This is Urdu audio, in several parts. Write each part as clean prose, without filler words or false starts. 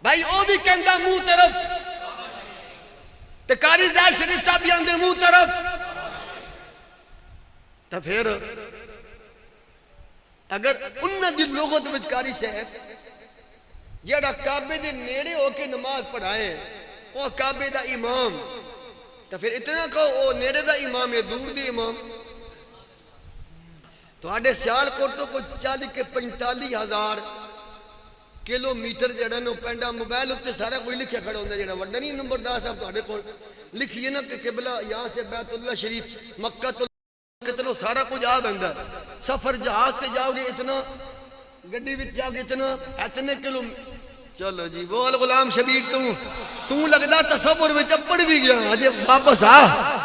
بھائی او بھی کہندا منہ طرف تے قاری زاہد شریف صاحب بھی آندے منہ طرف. تو پھر اگر انہاں دی لغت وچ قاری صاحب جیڑا کعبے دے نیڑے ہو کے نماز پڑھائے وہ کعبے دا امام، تو پھر اتنا کہو وہ نیڑے دا امام ہے دور دی امام. تو آڈے سیال کوٹوں کو 40 کے 45,000 کلومیٹر جڑا نو پینڈا موبائل ہوتے سارا کوئی لکھیا کھڑا ہوندہ جڑا وڈا نہیں نمبردار صاحب تو آڈے کو لکھیے نا کہ قبلہ یہاں سے بیت اللہ شریف مکہ تو کتنا سارا کچھ آ بندہ سفر جہاز تے جاؤ گے اتنا گڈی وچ جاؤ گے اتنے کلو. چلو جی بول غلام شبیر تو لگدا تصور وچ اپڑ بھی گیا اجے واپس آ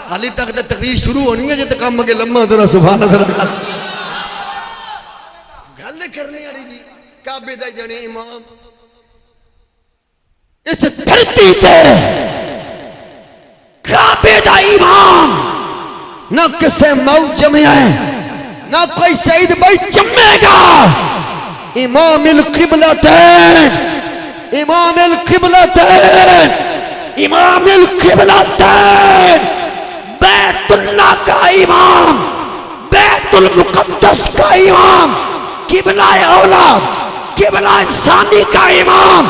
حالی تک تے تقریر شروع ہونی ہے جے تے کم اگے لمحہ ذرا سبحان اللہ گل کرنے والی جی. کعبے دا جنے امام اس دھرتی تے کعبے دا امام نہ کسے موت جمع ہے نہ کوئی سعید بھائی جمعے گا. امام القبلتین امام القبلتین امام القبلتین بیت اللہ کا امام بیت المقدس کا امام قبلہ اولا قبلہ ثانی کا امام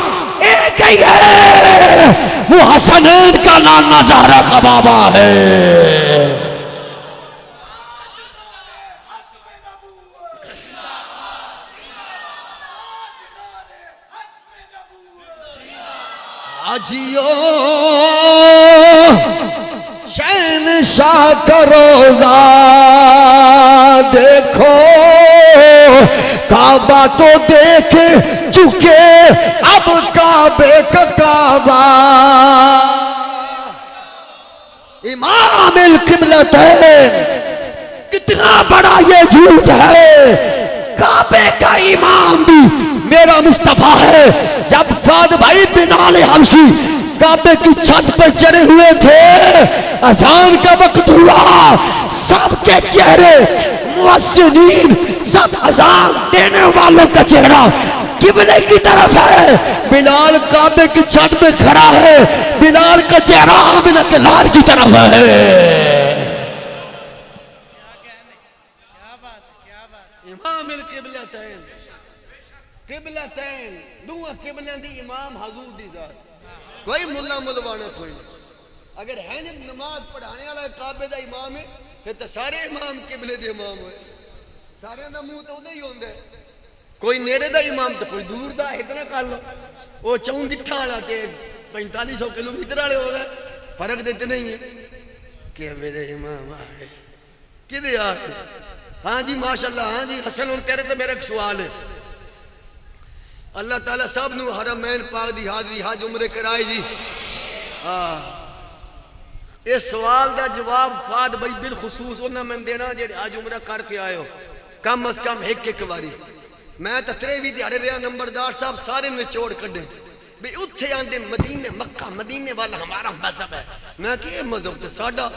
ایک ہی ہے وہ حسنین کا نانا زہرا کا بابا ہے. آجیو شہنشاہ کا روزہ دیکھو کعبہ تو دیکھ چکے اب کعبے کا کعبہ. امام القبلتین کتنا بڑا یہ جھوٹ ہے. کعبے کا امام بھی میرا مصطفیٰ ہے. جب فاد بھائی بلال حبشی کعبے کی چھت پر چڑھے ہوئے تھے اذان کا وقت ہوا سب کے چہرے مؤذنین سب اذان دینے والوں کا چہرہ قبلے کی طرف ہے. بلال کعبے کی چھت پہ کھڑا ہے بلال کا چہرہ آمنہ کے لال کی طرف ہے. امام القبلتین قبلتین دونوں قبلیں دی امام حضور دی ذات کوئی ملا ملوانا کوئی نہیں. اگر ہے جب نماز پڑھانے والا کعبے دا امام ہے پھر تو سارے امام قبلے دے امام ہوئے سارے دا منہ تو ادھر ہی ہوندے کوئی نیڑے دا امام تو کوئی دور دا اتنا کر لو وہ چون دٹھا والا تے 4500 کلومیٹر والے ہو گئے فرق دیتے نہیں ہے. قبلے دے امام آ گئے کدے آ گئے. ہاں جی ماشاءاللہ ہاں جی حسن ان تیرے تو میرا ایک سوال ہے. اللہ تعالیٰ سب نو حرمین پاک دی حاضری حج عمرے کرائے جی. اس سوال دا جواب فاد بھائی بالخصوص انہاں میں دینا جے حج عمرہ کر کے آئے ہو کم از کم ایک واری. میں تترے بھی دیارے رہا نمبردار صاحب سارے میں چوڑ کردے بھی اتھے آندے مدینے مکہ مدینے والا ہمارا مذہب ہے. میں کہ یہ مذہب تے ساڈا.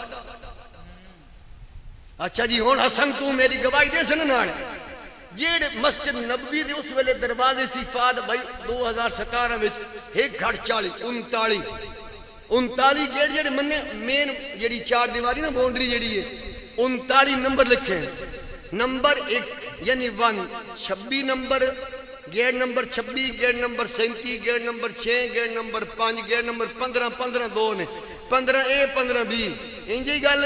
اچھا جی ہون حسن تو میری گواہی دے سننا ہے جیڑ مسجد نبوی دے اس ویلے دروازے سی فاد بھائی 2017 وچ ایک گھڑ 39 جیڑ مننے مین جیڑی چار دیواری نا باؤنڈری جیڑی ہے 39 نمبر لکھے ہیں. نمبر 1 یعنی 1 26 number gate number 26 gate number 37 gate number 6 gate number 5 gate number 15 15 2 نے 15 اے 15 بی انجی گل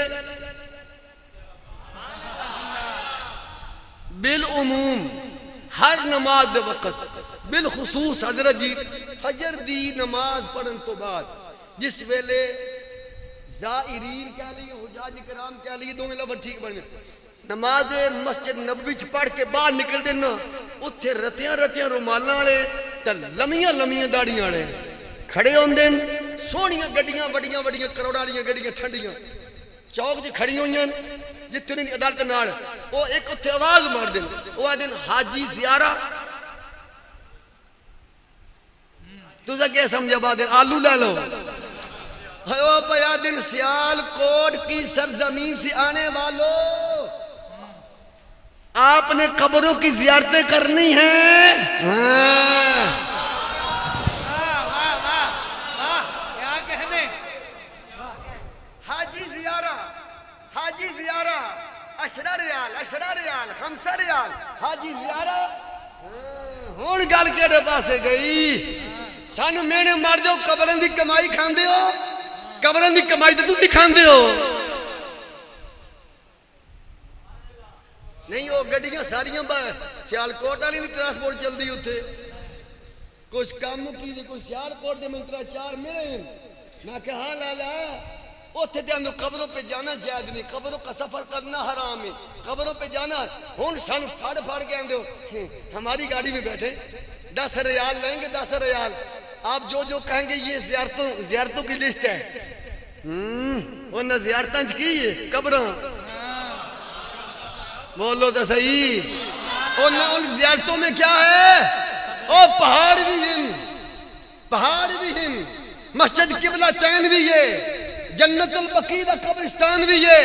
بالعموم ہر نماز دے وقت بالخصوص حضرت جی فجر دی نماز پڑھن تو بعد جس ویلے زائرین کہہ لیے حجاج کرام کہہ لیے دو میں لفظ ٹھیک پڑھنے نماز مسجد نبوی پڑھ کے باہر نکل دینا اتھے رتیاں رومالاں والے تے لمیاں داڑیاں والے کھڑے ہوندے سونیاں گڈیاں وڈیاں کروڑاں والیاں گڈیاں ٹھنڈیاں چوک جی کھڑی ہوئیں جتنے عدالت نال وہ ایک اتھے آواز مار دیں وہ آدھیں حاجی زیارہ تو سا کیا سمجھا بات ہے آلو لے لو وہ پیا دن سیال کوٹ کی سرزمین سے آنے والوں آپ نے قبروں کی زیارتیں کرنی ہیں ریال 5 ریال حاجی زیارہ ہون گل کیڑے پاسے گئی سانو مینے مار جو قبرن دی کمائی کھاندے ہو قبرن دی کمائی تے تسی کھاندے ہو نہیں وہ گڈیاں ساریاں سیالکوٹ والی دی ٹرانسپورٹ چلدی اوتھے کچھ کام کی دے کوئی سیالکوٹ دے منترا 4 ملے میں کہا لالا اوتھے تے اندر قبروں پہ جانا جائز نہیں قبروں کا سفر کرنا حرام ہے قبروں پہ جانا ہن سن پھاڑ کے آندے ہو ہماری گاڑی میں بیٹھے 10 ریال لیں گے 10 ریال آپ جو کہیں گے یہ زیارتوں کی لسٹ ہے انہاں زیارتاں کی ہے قبراں بولو تو صحیح ان زیارتوں میں کیا ہے او پہاڑ بھی ہیں مسجد قبلہ تین بھی ہے جنت البقیع دا قبرستان بھی ہے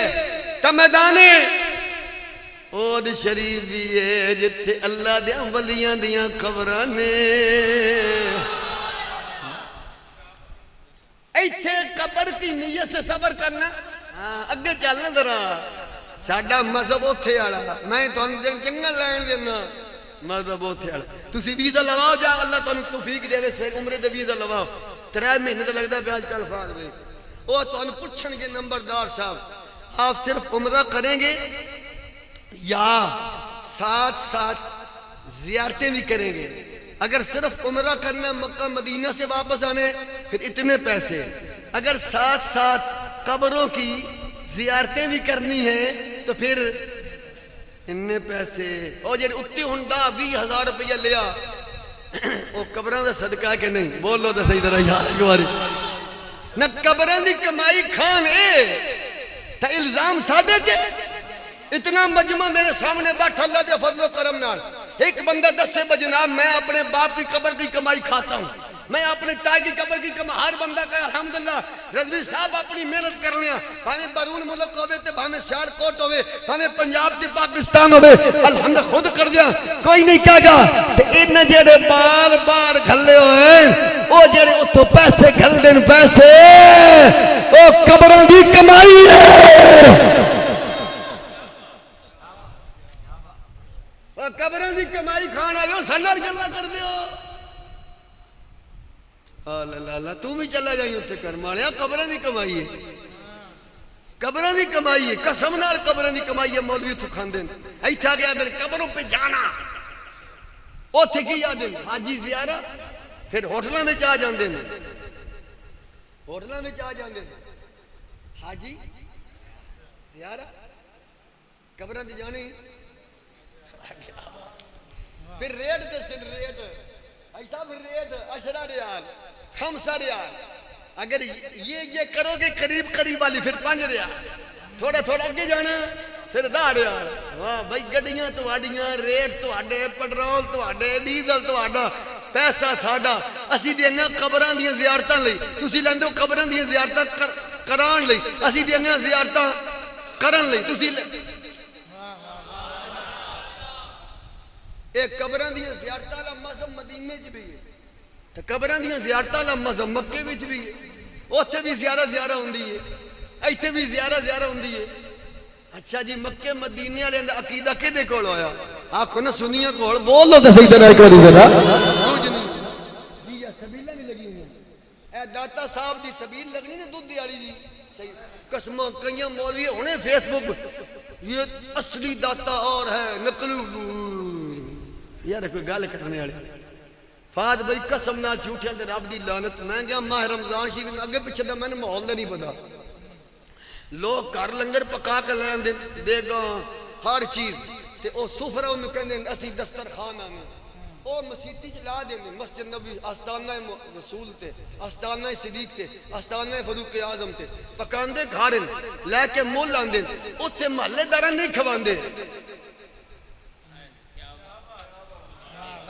تا میدان عہد شریف بھی ہے جتھے اللہ دے ولیاں دیاں قبراں نے ایتھے قبر کی نیت سے صبر کرنا اگے چلنا ذرا ساڈا مذہب اوتھے والا میں تانوں چنگا لین دینا مذہب اوتھے والا تسی ویزا لواؤ جا اللہ تانوں توفیق دے پھر عمرے دے ویزا لواؤ 3 مہینے تے لگدا پیا اج کل فاض وے او تانوں پوچھن گے نمبردار صاحب آپ صرف عمرہ کریں گے یا ساتھ زیارتیں بھی کریں گے اگر صرف عمرہ کرنا مکہ مدینہ سے واپس آنے پھر اتنے پیسے اگر ساتھ قبروں کی زیارتیں بھی کرنی ہیں تو پھر اننے پیسے او جڑے اتے ہندا 20,000 روپیہ لیا او قبراں دا صدقہ کہ نہیں بولو تے صحیح طرح یار ایک باری نہ قبراں دی کمائی کھان اے تے الزام ساڈے تے اتنا مجمع میرے سامنے بیٹھا اللہ دے فضل و کرم نال ایک بندہ 10 سے جناب میں اپنے باپ کی قبر کی کمائی کھاتا ہوں میں اپنے تائی کی قبر کی کمائی ہر بندہ کہا الحمدللہ رضوی صاحب اپنی محنت کر لیا بھاویں بیرون ملک ہوئے تے بھاویں سیالکوٹ ہوئے بھاویں پنجاب تے پاکستان ہوئے الحمدللہ خود کر دیا کوئی نہیں کہا گا تے انہیں جڑے بار گھلے ہوئے او جڑے اتھو پیسے گھل دیں پیسے او قبروں دی کمائی ہے قبروں دی کمائی کھانا جو سنر گلا کر دیو اللہ تو بھی چلا جائیں اتھے کر ماریا قبروں دی کمائی ہے قبروں دی کمائی ہے قسم نال قبروں دی کمائی ہے مولوی اتھو کھان دیں ایتھا گیا دن قبروں پہ جانا اتھے کی یادیں حاجی زیارہ پھر ہوٹلوں میں چاہ جان دیں ہوٹلوں میں چاہ جان دیں حاجی زیارہ قبروں دی جانے پھر ریٹ دے سن ریٹ ایسا پھر ریٹ 10 ریال 5 ریال اگر یہ کرو گے قریب والی پھر 5 ریال تھوڑا اگے جانا پھر 10 ریال واہ بھائی گڈیاں تواڈیاں ریٹ تواڈے پیٹرول تواڈے ڈیزل تواڈا پیسہ ساڈا اسی دینا قبراں دیاں زیارتاں لئی تسی لیندے ہو قبراں دیاں زیارتاں کران لئی اسی دینا زیارتاں کرن لئی تسی ایک قبران دیاں زیارتہ اللہ مذہب مدینے چ بھی ہے قبران دیاں زیارتہ اللہ مذہب مکے بھی بھی ہے اوتھے بھی زیارہ ہوندی ہے ایتھے بھی زیارہ ہوندی ہے اچھا جی مکے مدینے والے دا عقیدہ کدے کول ہویا آکھو نا سنیاں کول بول لو تے صحیح طرح ایک واری ذرا کچھ نہیں جی یا سبیلاں بھی لگی ہوئی اے داتا صاحب دی سبیل لگنی نا دودھ والی جی صحیح قسماں کئیاں مولوی ہونے فیس بک یہ اصلی داتا اور ہے نقلو یار کوئی گل کرنے والے فاد بھائی قسم نہ جھوٹیاں تے رب دی لعنت میں گیا ماہ رمضان شریف میں اگے پیچھے دا میں ماحول دا نہیں پتا لوگ گھر لنگر پکا کے لین دے گا ہر چیز تے او سفرہ میں کہندے اسی دسترخوان آنے او مسیتی چلا دیں مسجد نبی آستانہ رسول تے آستانہ صدیق تے آستانہ فاروق اعظم تے پکاندے گھارن لے کے مول آندے اوتھے محلے داران نہیں کھواندے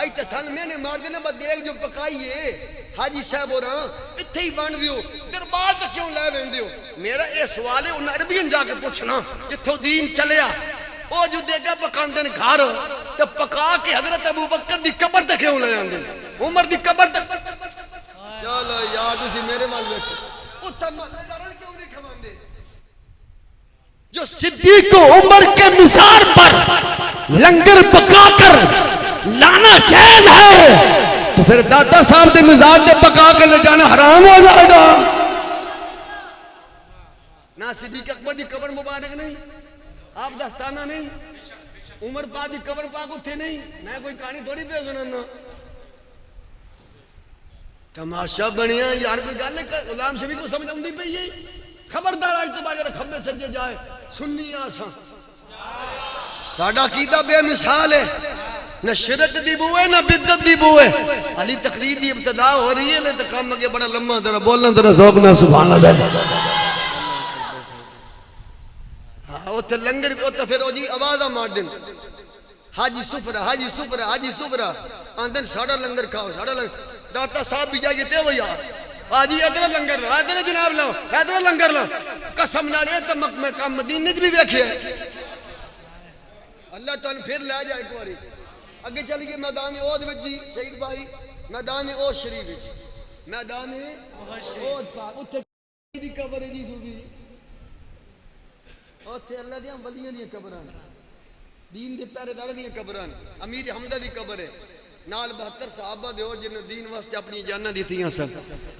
ایتا سان میں نے مار دینا با دیکھ جو پکائی ہے حاجی صاحب ہو رہا اتھے ہی بان دیو دربار تک کیوں لے بین دیو میرا یہ سوال ہے انہیں عربین جا کے پوچھنا اتھو دین چلیا او جو دے گا پکاندن گھار تو پکا کے حضرت ابو بکر دی قبر تک کیوں لے آندے عمر دی قبر تک چلو یار تسی میرے مال بیٹھے اتھا محلے داران کیوں نہیں کھواندے جو صدیق عمر کے مزار پر لنگر پکا کر لانا جائز ہے تو پھر داتا صاحب دے مزار دے پکا کر لے جانا حرام ہو جائے گا. نہ صدیق اکبر دی قبر مبارک نہیں، آپ دستانہ نہیں، عمر پاک دی قبر پاک اتھے نہیں. میں کوئی کہانی تھوڑی پہ سننا. تماشا بنیا یار کوئی گل ہے غلام شبیر کو سمجھ آؤندی پئی ہے. خبردار آج تو باجر کھبے سجے جائے سنی آساں. ساڈا عقیدہ بے مثال ہے، نہ شرک دی بو ہے نہ بدعت دی بو ہے. علی تقریر دی ابتدا ہو رہی ہے تو کام اگے بڑا لمحہ ذرا بولنا ذرا ذوق نہ سبحان اللہ. ہاں اوتھے لنگر اوتھے پھر او جی آوازاں مار دین حاجی سفرا حاجی سفرا حاجی سفرا آندن ساڈا لنگر کھاؤ ساڈا لنگر. داتا صاحب بھی جائیے تے وہ یار آجی ادھر لنگر لو ادھر جناب لو ادھر لنگر لو. قسم نال اے تے میں کام مدینے وچ بھی ویکھیا اللہ تعالی پھر لے جائے ایک باری اگے چل گئے میدان احد وچ جی شہید بھائی میدان احد شریف وچ میدان احد پاک اوتھے دی قبر ہے جی سوبی اوتھے اللہ دیاں ولیاں دیاں قبراں دین دے پہرے دار دیاں قبراں امیر حمزہ دی قبر ہے نال 72 صحابہ دے اور جنہوں دین واسطے اپنی جاناں دتیاں سن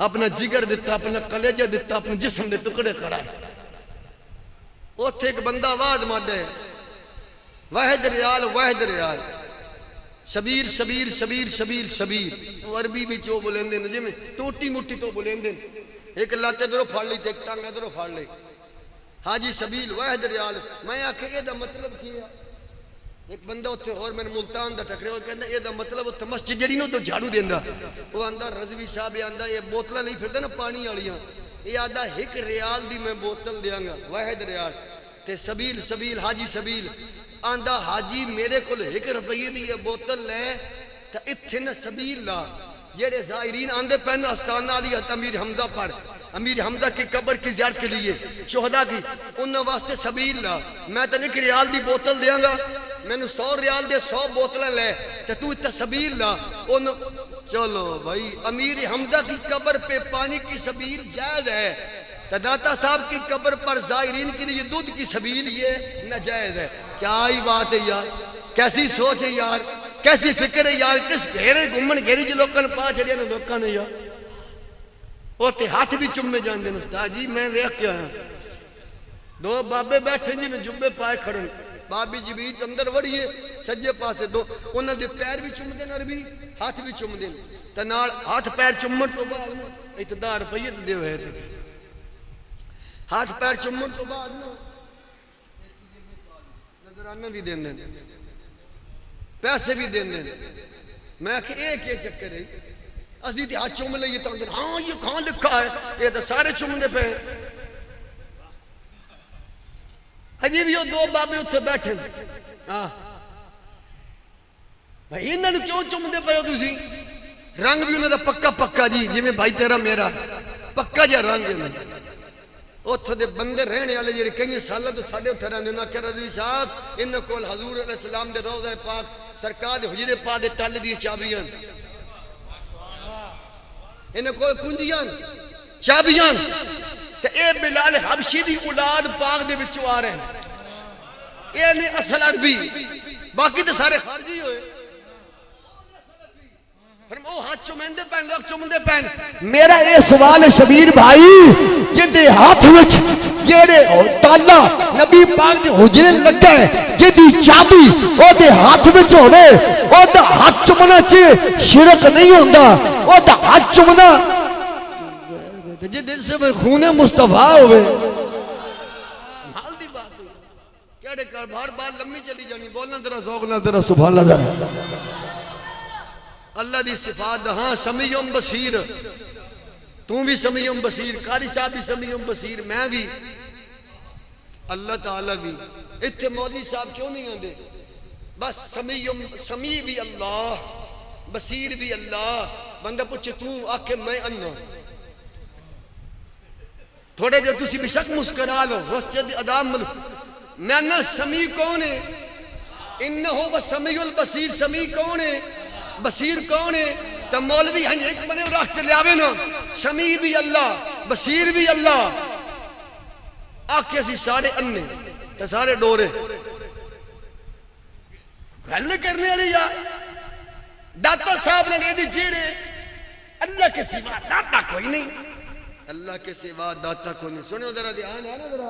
اپنا جگر دتا اپنا کلیجہ دتا اپنے جسم دے ٹکڑے کرائے. اوتھے ایک بندہ آواز ماردا ہے واحد ریال واحد ریال شبیر شبیر شبیر شبیر شبیر. وہ عربی وچ او بولیندے نے جویں ٹوٹی موٹی تو بولیندے ایک لات ادھروں پھڑ لئی تے ایک ٹانگ ادھروں پھڑ لئی حاجی شبیل واحد ریال. میں آکھے اے دا مطلب کی ہے؟ ایک بندہ اتھے اور میں ملتان دا ٹکرے وہ کہندا اے دا مطلب اتھے مسجد جڑی نو تو جھاڑو دیندا. وہ آندا رضوی صاحب آندا یہ بوتلاں نہیں پھردا نا پانی والیاں یہ آندا ایک ریال دی میں بوتل دیاں گا واحد ریال. تے سبیل سبیل حاجی سبیل آندا حاجی میرے کول 1 روپیے دی یہ بوتل لے تے اتھے نہ سبیل لا. جڑے زائرین آندے پہن آستانہ علی امیر حمزہ پر امیر حمزہ کی قبر کی زیارت کے لیے شہداء کی انہوں واسطے سبیل لا. میں تے 1 ریال دی بوتل دیاں گا میں نے 100 ریال دے 100 بوتلیں لے تے تو اتنا سبیل لا. چلو بھائی امیر حمزہ کی قبر پہ پانی کی سبیل جائز ہے تو داتا صاحب کی قبر پر زائرین کے لیے دودھ کی سبیل یہ ناجائز ہے. کیا ہی بات ہے یار، کیسی سوچ ہے یار، کیسی فکر ہے یار. کس گھیرے گھومن گھیری جو لوکاں پا چھڑیا نے لوکاں نے یار وہ تے ہاتھ بھی چومے جان دے. استاد جی میں ویکھ کے آیا 2 بابے بیٹھے جی میں جبے پائے کھڑے بابی جی بیچ اندر وڑیے سجے پاسے 2 انہاں دے پیر بھی چوم دین عربی ہاتھ بھی چوم دین تے نال ہاتھ پیر چومن تو بعد اقتدار روپیے تے دیو ہے تے ہاتھ پیر چومن تو بعد نظرانہ بھی دین دین پیسے بھی دین دین. میں کہ ایک یہ چکر ہے اسی تے ہاتھ چوم لئیے تو ہاں یہ کہاں لکھا ہے یہ تو سارے چوم دے پہ عجیب یہ 2 بابے اتھے بیٹھے بھائی انہوں نے کیوں چوم دے پہ ہو تسی؟ رنگ بھی انہوں نے پکا پکا جی جی میں بھائی تیرا میرا پکا جا رنگ ہے میں اتھے دے بندے رہنے والے جی کئی سالہ تو ساڑھے اتھے رہنے نہ کہ رضوی صاحب انہوں کو حضور علیہ السلام دے روضہ پاک سرکار دے حجرے پاک دے تال دی چابیاں انہوں کو کنجیاں چابیاں تے اے بلال حبشی دی اولاد پاک دے بچو آ رہے ہیں اے نے اصل عربی باقی تے سارے خارجی ہوئے فرمو ہاتھ چومندے پہن لوگ چومندے پہن. میرا اے سوال ہے شبیر بھائی جدے ہاتھ وچ جیڑے تالا نبی پاک دے حجرے لگا ہے جدی چابی او دے ہاتھ وچ ہوے او دا ہاتھ چومنا چ شرک نہیں ہوندا او دا ہاتھ چومنا جی دل سے خون مصطفیٰ ہوئے حال دی بات ہوئی کیڑے کار بار بار لمبی چلی جانی بولنا ذرا ذوق نہ ذرا سبحان اللہ. اللہ دی صفات ہاں سمیعم بصیر تم بھی سمیعم بصیر قاری صاحب بھی سمیعم بصیر میں بھی اللہ تعالیٰ بھی. اتھے مولوی صاحب کیوں نہیں آندے بس سمیع بھی اللہ بصیر بھی اللہ. بندہ پوچھے تو آکھے میں انہا تھوڑے جو تسی بشک مسکرا لو وسجد ادام ملو میں نہ سمیع کون ہے انہو و سمیع البصیر. سمیع کون ہے بصیر کون ہے تو مولوی ہیں ایک بنے رکھ کے لے آوے نا سمیع بھی اللہ بصیر بھی اللہ آکھے اسی سارے انہیں تو سارے ڈورے گل کرنے والی یا داتا صاحب نے کہہ دی جیڑے اللہ کے سوا داتا کوئی نہیں، اللہ کے سوا داتا کوئی نہیں. سنو ذرا دھیان ہے نا، ذرا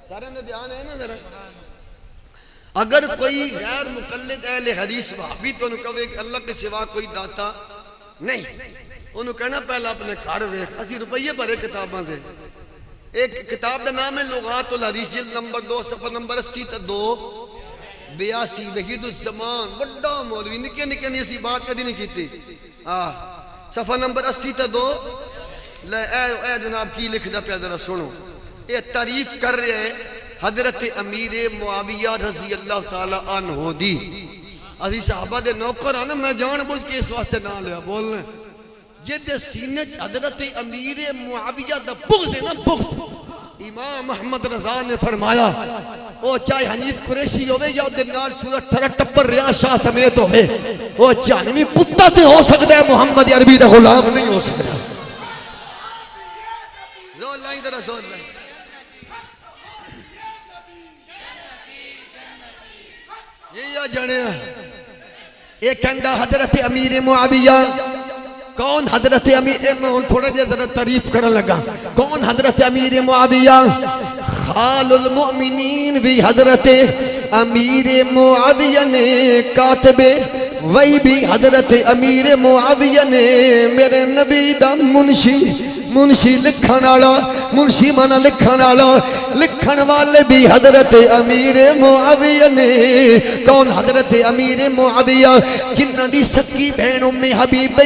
سارے نے دھیان ہے نا ذرا. اگر کوئی غیر مقلد اہل حدیث وہابی تو انہوں کہے کہ اللہ کے سوا کوئی داتا نہیں، انہوں کہنا پہلا اپنے گھر ویکھ. اسی روپیے بھرے کتاباں دے. ایک کتاب دا نام ہے لغات الحدیث، جلد نمبر 2 صفحہ نمبر 82 وحید الزمان، بڑا مولوی، نکے نکے نہیں اسی بات کدی نہیں کیتی. صفحہ نمبر 82 لے اے جناب کی لکھ دا پیا ذرا سنو. یہ تعریف کر رہے ہیں حضرت امیر معاویہ رضی اللہ تعالی عنہ دی. اسی صحابہ دے نوکر آنا، میں جان بوجھ کے اس واسطے نہ لیا بولنے جد سینے حضرت امیر معاویہ دا بغض ہے نا، بغض. امام محمد رضا نے فرمایا او چاہے حنیف قریشی ہوئے یا دے نال صورت ٹھرا ٹپر ریاض شاہ سمیت ہوئے، او جہنمی کتا تے ہو سکتا ہے، محمد عربی دا غلام نہیں ہو سکتا. زور لائیں ذرا زور لائیں. یہ جانے یہ کہندہ حضرت امیر معاویہ. کون حضرت امیر، میں تھوڑا جا ذرا تعریف کرنے لگا. کون حضرت امیر معاویہ؟ خال المؤمنین بھی حضرت امیر معاویہ نے کاتب، وہی بھی حضرت امیر معاویہ نے میرے نبی دا منشی لکھن والا، منشی مانا لکھن والا، لکھن والے بھی حضرت امیر معاویہ نے. کون حضرت امیر معاویہ؟ جنہ دی سکی بہن ام حبیبہ.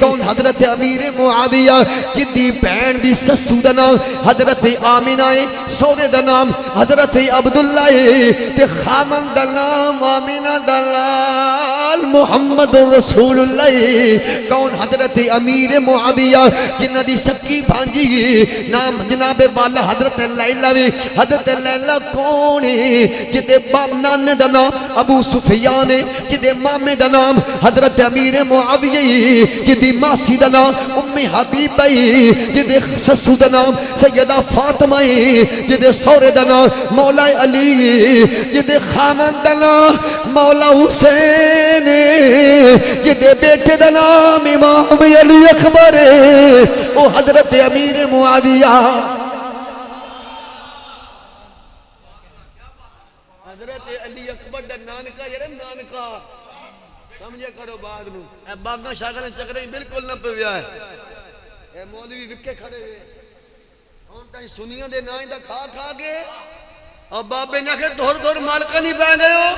کون حضرت امیر معاویہ؟ جدی بہن دی سسو دا نام حضرت آمینہ ہے، سورے دا نام حضرت عبداللہ ہے، تے خامن دا نام آمینہ دلال محمد رسول اللہ. کون حضرت امیر معاویہ؟ جنہ دی سکی بھانجی نام جناب والا حضرت لیلہ بھی. حضرت لیلہ کون ہے؟ جدے باب نانے دا نام ابو سفیان ہے، جدے مامے دا نام حضرت امیر معاویہ، جدی ماسی دا نام ام حبیبہ، جدے سسو دا نام سیدہ فاطمہ، جدے سورے دا نام مولا علی، جدے خامن دا نام مولا حسین، جدے بیٹے دا نام امام علی اکبر، او حضرت امیر معاویہ. حضرت علی اکبر دا نانکا یار نانکا سمجھے کرو بعد نو. اے باغاں شاگلیں چکریں بالکل نہ پویا ہے. اے مولوی وکے کھڑے ہوئے ہون تائیں سنیاں دے نائیں دا کھا کھا کے اور بابے نے کہ دور دور مالکہ نہیں پہ گئے ہو.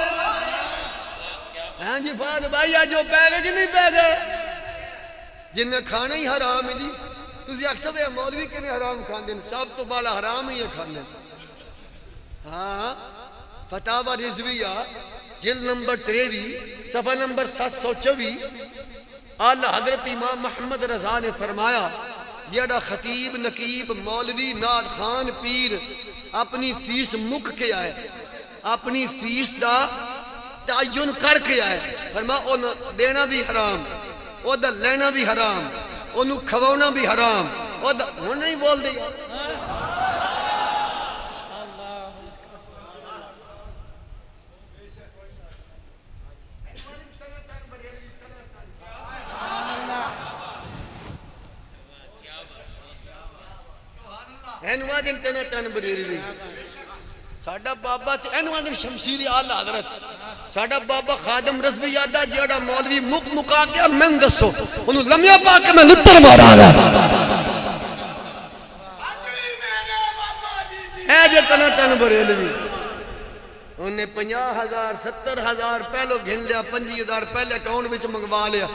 ہاں جی فاد بھائی جو پہ گئے کہ نہیں پہ گئے؟ جنہیں کھانا ہی حرام ہے جی. تُسی اکثر ہے مولوی کے نہیں حرام کھان دیں، سب تو بالا حرام ہی ہے کھان دیں. ہاں فتاوہ رضویہ جلد نمبر 23 صفحہ نمبر 724. اعلیٰ حضرت امام محمد رضا نے فرمایا جیڑا خطیب نقیب مولوی ناد خان پیر اپنی فیس مک کے آئے، اپنی فیس دا تعین کر کے آئے، فرمایا انہوں دینا بھی حرام، او دا لینا بھی حرام، انہوں کھوانا بھی حرام. او دا وہ نہیں بول دیا. اینوہ دن تنہ تن بریری بھی ساڑھا بابا اینوہ دن شمشیری آلہ حضرت ساڑھا بابا خادم رضوی یادہ جیڑا مولوی مکا کیا میں دسو انہوں لمحہ پاک میں نتر مارا رہا اے جے تنہ تن بریری بھی انہیں 50,000 70,000 پہلو گھن لیا 25,000 پہلے اکاؤنٹ بچ منگوا لیا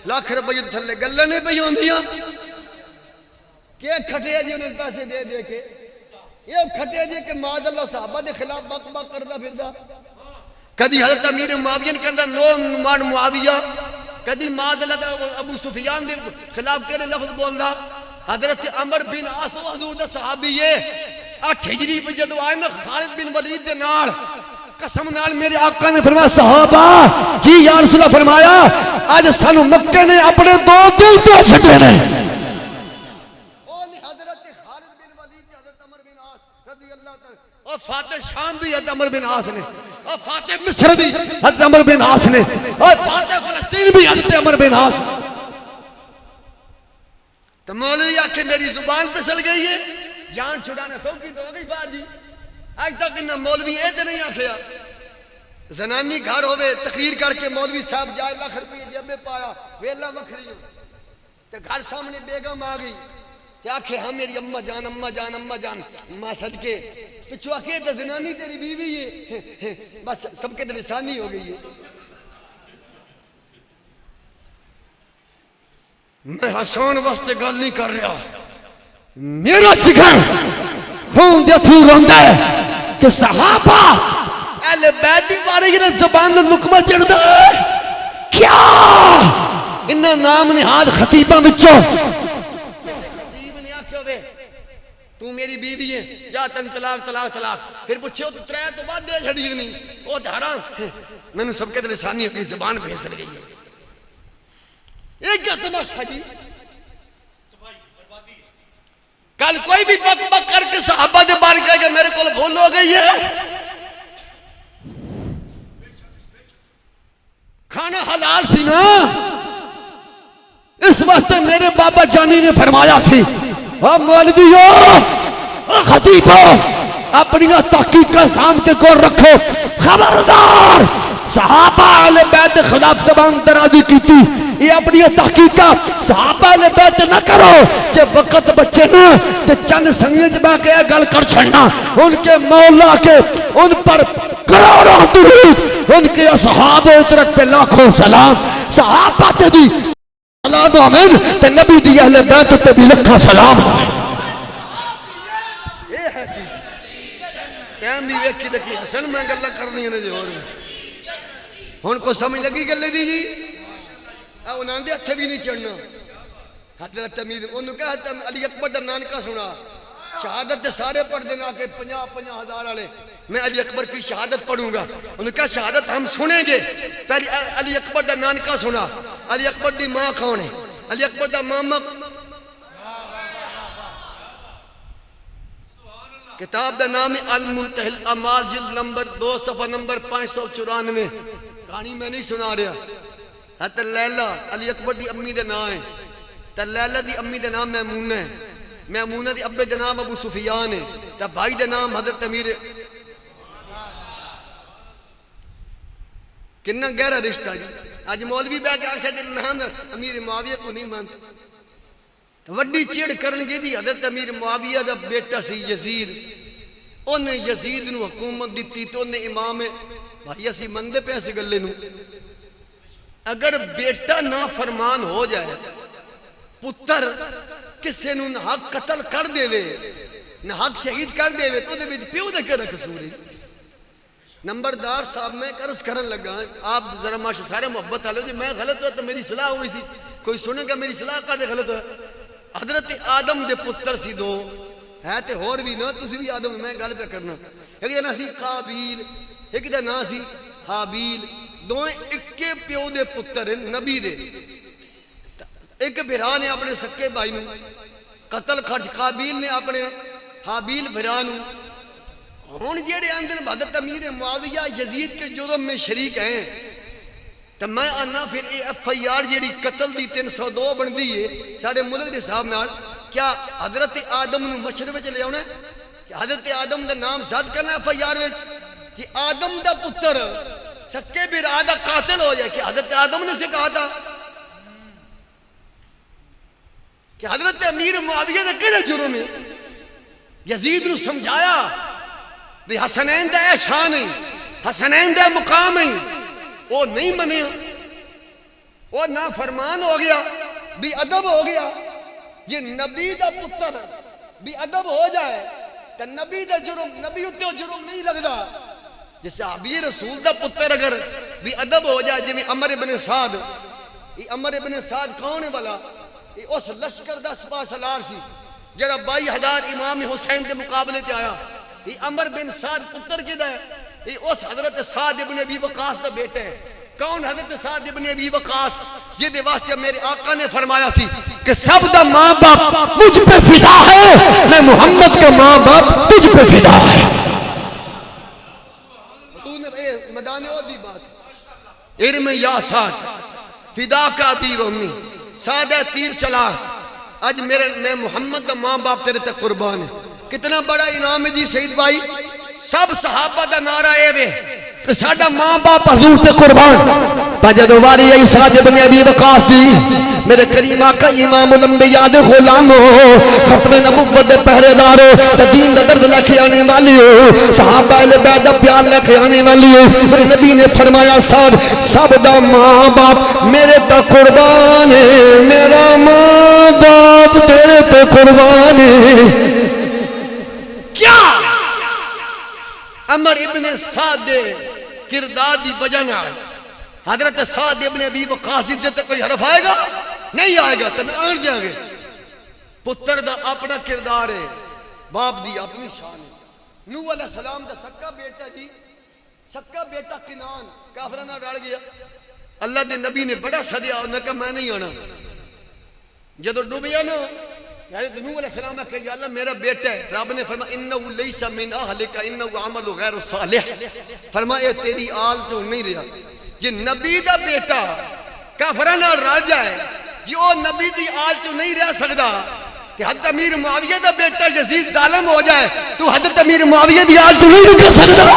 لاکھ روپے تھلے گلے نہیں پہی ہوں دیا. کیا کھٹے جی انہیں پیسے دے دے کے یہ کھٹے جی کہ معاذ اللہ صحابہ دے خلاف بک بک کردہ پھردہ. کدی حضرت امیر معاویہ نے کہندہ نو مان معاویہ، کدی معاذ اللہ ابو سفیان دے خلاف کہنے لفظ بولدہ. حضرت عمر بن عاص حضور دا صحابی یہ 8 ہجری پہ جدو آئے میں خالد بن ولید دے نال قسم نال میرے آقا نے فرمایا صحابہ جی یا رسول اللہ فرمایا آج سانو مکہ نے اپنے دو دل پہ چھٹے نے. رضی اللہ تعالی اور فاتح شام بھی حضرت عمر بن عاص نے اور فاتح مصر بھی حضرت عمر بن عاص نے اور فاتح فلسطین بھی حضرت عمر بن عاص نے. تو مولوی آکھے میری زبان پسل گئی ہے جان چھڑانا سوکی تو ہو گئی بات جی. آج تک انہا مولوی ایتے نہیں آکھیا زنانی گھر ہوئے تقریر کر کے مولوی صاحب جائے لاکھ روپے جب میں پایا ویلا مکھری ہو تو گھر سامنے بیگم آ گئی کہ آکھے ہاں میری اماں جان اماں جان اماں جان ماں صدقے پچھو آکھے تو زنانی تیری بیوی ہے بس سب کے دلسانی ہو گئی ہے. میں حسان واسطے گل نہیں کر رہا میرا جگر خون دے تھو روندا ہے کہ صحابہ اہل بیت دی بارے یہ زبان لکمہ چڑھدا ہے کیا انہاں نام نہاد خطیباں وچوں خطیب نے آکھیا وے تو میری بیوی ہے جا تن طلاق طلاق طلاق پھر پوچھو تو ترے تو بعد دے چھڑی نہیں او تے حرام میں نے سب کے لسانی اپنی زبان پھیسل گئی ہے. ایک کیا تماشا جی کل کوئی بھی بک بک کر کے صحابہ دے بارے کہے کہ میرے کول بھول ہو گئی ہے کھانا حلال سی نا اس واسطے میرے بابا جانی نے فرمایا سی او مولویو خطیبو اپنی تحقیق کا سامنے کو رکھو خبردار صحابہ اہل بیت خلاف زبان درازی کی تھی یہ اپنی تحقیق کا صحابہ اہل بیت نہ کرو کہ وقت بچے نا تو چند سنگیت میں کہ گل کر چھڑنا ان کے مولا کے ان پر کروڑوں درود ان کے اصحاب و اطرت پہ لاکھوں سلام صحابہ تے دی سلام آمین تے نبی دی اہل بیت تے بھی لکھا سلام ٹائم بھی ویکھی دیکھی حسن میں گلہ کرنی ہے جی ہون کو سمجھ لگی گلے دی جی انہاں دے ہتھے بھی نہیں چڑھنا حضرت امیر انہوں کہا حضرت علی اکبر دا نانکا سنا شہادت دے سارے پڑھ دینا کہ 50 ہزار والے میں علی اکبر کی شہادت پڑھوں گا انہوں کہا شہادت ہم سنیں گے پہلی علی اکبر دا نانکا سنا علی اکبر دی ماں کون ہے علی اکبر دا ماما کتاب دا نام المنتہی الامال جلد نمبر 2 صفحہ نمبر 594 کہانی میں نہیں سنا رہا حضرت لیلہ علی اکبر دی امی دے نام ہے تا لیلہ دی امی دے نام میمونہ ہے میمونہ دی ابے دے نام ابو سفیان ہے تا بھائی دے نام حضرت امیر کننا گہرا رشتہ جی آج مولوی بے کے آنکھ نام امیر معاویہ کو نہیں مانتا وڈی چیڑ کرنگی دی حضرت امیر معاویہ دا بیٹا سی یزید انہیں یزید نو حکومت دیتی تو انہیں امام بھائی اسی مندے پہ ایسے گلے نو اگر بیٹا نافرمان ہو جائے پتر کسے نو نہ حق قتل کر دے وے نہ حق شہید کر دے وے تو دے بیچ پیو دے کے رکھ سوری نمبردار صاحب میں قرض کرن لگا آپ ذرا ماشا سارے محبت آلو جی میں غلط ہوا تو میری صلاح ہوئی سی کوئی سنے گا میری صلاح کا دے غلط ہے حضرت آدم دے پتر سی دو ہے تے ہور بھی نا تسی بھی آدم میں گل پہ کرنا ایک دن سی قابیل ایک دن سی حابیل دوئے اکے پیو دے پتر ہیں نبی دے ایک بھرا نے اپنے سکے بھائی نو قتل خرچ قابیل نے اپنے حابیل بھرا نو ہون جیڑے اندر حضرت امیر معاویہ یزید کے جرم میں شریک ہیں تو میں آنا پھر اے ایف آئی آر جیڑی قتل دی 302 بن دی ہے سارے ملک دے صاحب نال کیا حضرت آدم نو مشرے وچ لے آونا ہے کہ حضرت آدم دا نام زد کرنا ایف آئی آر وچ کہ آدم دا پتر سکے بھرا دا قاتل ہو جائے کہ حضرت آدم نے سے کہا تھا کہ حضرت امیر معاویہ دا کہنا جرم ہے یزید نو سمجھایا بھی حسنین دا احسان ہے حسنین دا مقام ہے وہ نہیں منے وہ نافرمان ہو گیا بھی ادب ہو گیا جی نبی دا پتر بھی ادب ہو جائے تو نبی دا جرم نبی اتنے جرم نہیں لگدا جیسے عبی رسول دا پتر اگر بھی ادب ہو جائے جی عمر ابن سعد یہ عمر ابن سعد کون ہے بلا یہ اس لشکر دا سپاہ سالار سی جڑا 22,000 امام حسین کے مقابلے تے آیا یہ عمر بن سعد پتر کدھا ہے یہ اس حضرت سعد ابن ابی وقاص دا بیٹا ہے کون حضرت سعد ابن ابی وقاص جدے واسطے میرے آقا نے فرمایا سی کہ سب دا ماں باپ مجھ پہ فدا ہے میں محمد کا ماں باپ تجھ پہ فدا ہے. تو نے مدانے اور دی بات ارم یا ساتھ فدا کا ابی و امی سادہ تیر چلا آج میں محمد دا ماں باپ تیرے تک قربان ہے. کتنا بڑا انعام ہے جی شہید بھائی. سب صحابہ دا نعرہ اے وے کہ ساڈا ماں باپ حضور تے قربان. جدو واری آئی سعد بن ابی وقاص دی میرے کریم آقا امام الانبیاء دے غلامو ختم نبوت دے پہرے دارو دین دا درد لے کے آنے والی ہو صحابہ اہل بیت دا پیار لے کے آنے والی ہو. میرے نبی نے فرمایا سعد سب دا ماں باپ میرے تا قربان ہے. میرا ماں باپ تیرے تے قربان ہے. کیا عمر ابن سعد دے کردار دی وجہ نہ حضرت سعد ابن ابی وقاص دی تے کوئی حرف آئے گا نہیں آئے گا. تم آن دیا گے پتر دا اپنا کردار ہے باپ دی اپنی شان ہے. نوح علیہ السلام دا سکا بیٹا جی سکا بیٹا کنان کافرانہ ڈال گیا. اللہ دے نبی نے بڑا صدیا انہوں نے کہا میں نہیں آنا. جدو ڈوبیا نا حضرت نوح علیہ السلام نے کہا یا اللہ میرا بیٹا ہے. رب نے فرمایا انہو لیس من اہلک انہو عمل غیر صالح. فرمایا تیری آل تو نہیں رہا. جی نبی دا بیٹا کافرانہ راجہ ہے جی وہ نبی دی آل تو نہیں رہ سکتا کہ حضرت امیر معاویہ دا بیٹا یزید ظالم ہو جائے تو حضرت امیر معاویہ دی آل تو نہیں رہ سکتا.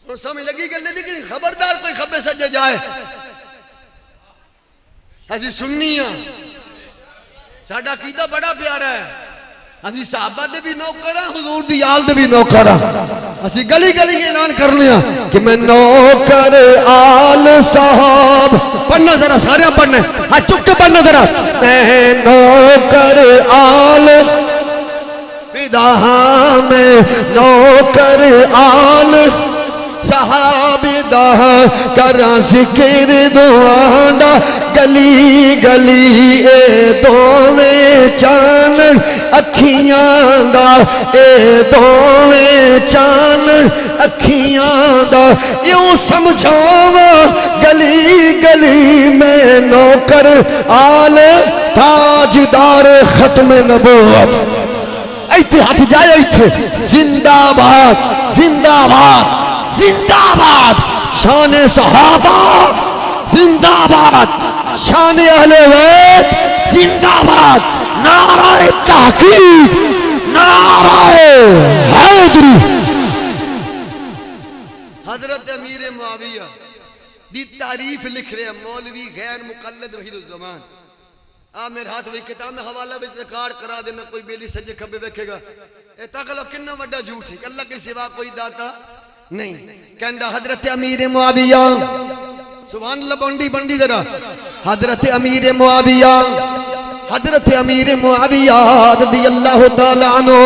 اور سمجھ لگی گل نہیں لیکن خبردار کوئی خبر سجے جائے ایسی سننی ہیں ساڑھا قیدہ بڑا پیارا ہے. ہاں صحابہ دے بھی نوکر ہیں حضور دی آل دے بھی نوکر ہیں. اسی گلی گلی اعلان کر لیا کہ میں نوکر آل صحاب. پڑھنا ذرا سارے پڑھنے ہاں چک کے پڑھنا ذرا. میں نوکر آل فدا میں نوکر آل صحاب دا کرا ذکر دعا دا گلی گلی اے دوویں چانن اکھیاں دا اے دوویں چانن اکھیاں دا. یوں سمجھاواں گلی گلی میں نوکر آل تاجدار ختم نبوت. ایتھے ہاتھ جائے ایتھے زندہ باد زندہ باد زندہ باد شان صحابہ زندہ باد شان اہل بیت زندہ باد. نعرہ تحقیق نعرہ حیدری. حضرت امیر معاویہ دی تعریف لکھ رہے ہیں مولوی غیر مقلد وحید الزمان. میرے ہاتھ وہی کتاب میں حوالہ بھی ریکارڈ کرا دینا کوئی بیلی سجے کھبے دیکھے گا. تاکہ کننا وڈا جھوٹ ہے کہ اللہ کے سوا کوئی داتا نہیں. کہندہ حضرت امیر معاویہ سبحان اللہ بندی بندی ذرا حضرت امیر معاویہ رضی اللہ تعالیٰ عنہ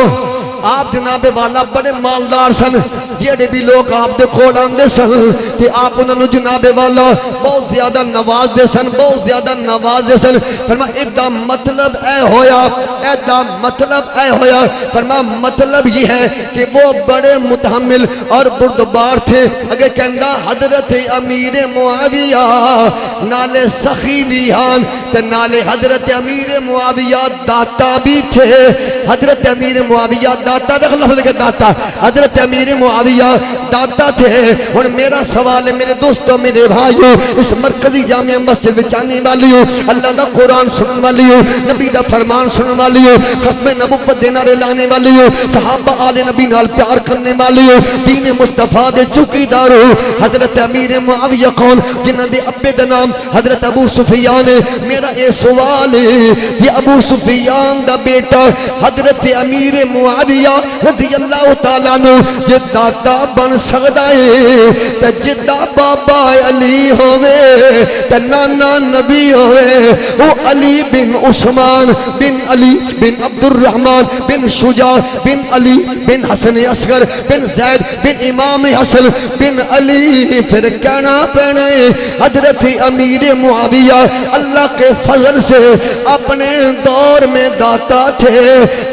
آپ جناب والا بڑے مالدار سن. جیڑے بھی لوگ آپ دے کھول آندے سن تے آپ انہوں نے جناب والا بہت زیادہ نواز دے سن بہت زیادہ نواز دے سن. فرما ایدہ مطلب اے ہویا فرما مطلب یہ ہے کہ وہ بڑے متحمل اور بردبار تھے. اگر کہندہ حضرت امیر معاویہ نالے سخی ویہان تے نالے حضرت امیر معاویہ داتا بھی تھے. حضرت امیر معاویہ داتا دیکھ لفظ کے داتا حضرت امیر معاویہ داتا تھے. اور میرا سوال ہے میرے دوستوں میرے بھائیوں اس مرکزی جامعہ مسجد بچانے والی ہو اللہ دا قرآن سنن والی ہو نبی دا فرمان سنن والی ہو ختم نبوت دے نعرے لانے والی ہو صحابہ آل نبی نال پیار کرنے والی ہو دین مصطفیٰ دے چوکی دار ہو. حضرت امیر معاویہ کون جنہاں دے ابے دا نام حضرت ابو سفیان ہے. میرا اے سوال ہے یہ ابو سفیان دا بیٹا حضرت امیر معاویہ رضی اللہ تعالیٰ عنہ جے داتا بن سکدا ہے تے جدا بابا علی ہوئے تے نانا نبی ہوئے وہ علی بن عثمان بن علی بن عبد الرحمن بن شجاع بن علی بن حسن اصغر بن زید بن امام حسن بن علی. پھر کہنا پڑے حضرت امیر معاویہ اللہ کے فضل سے اپنے دور میں داتا تھے.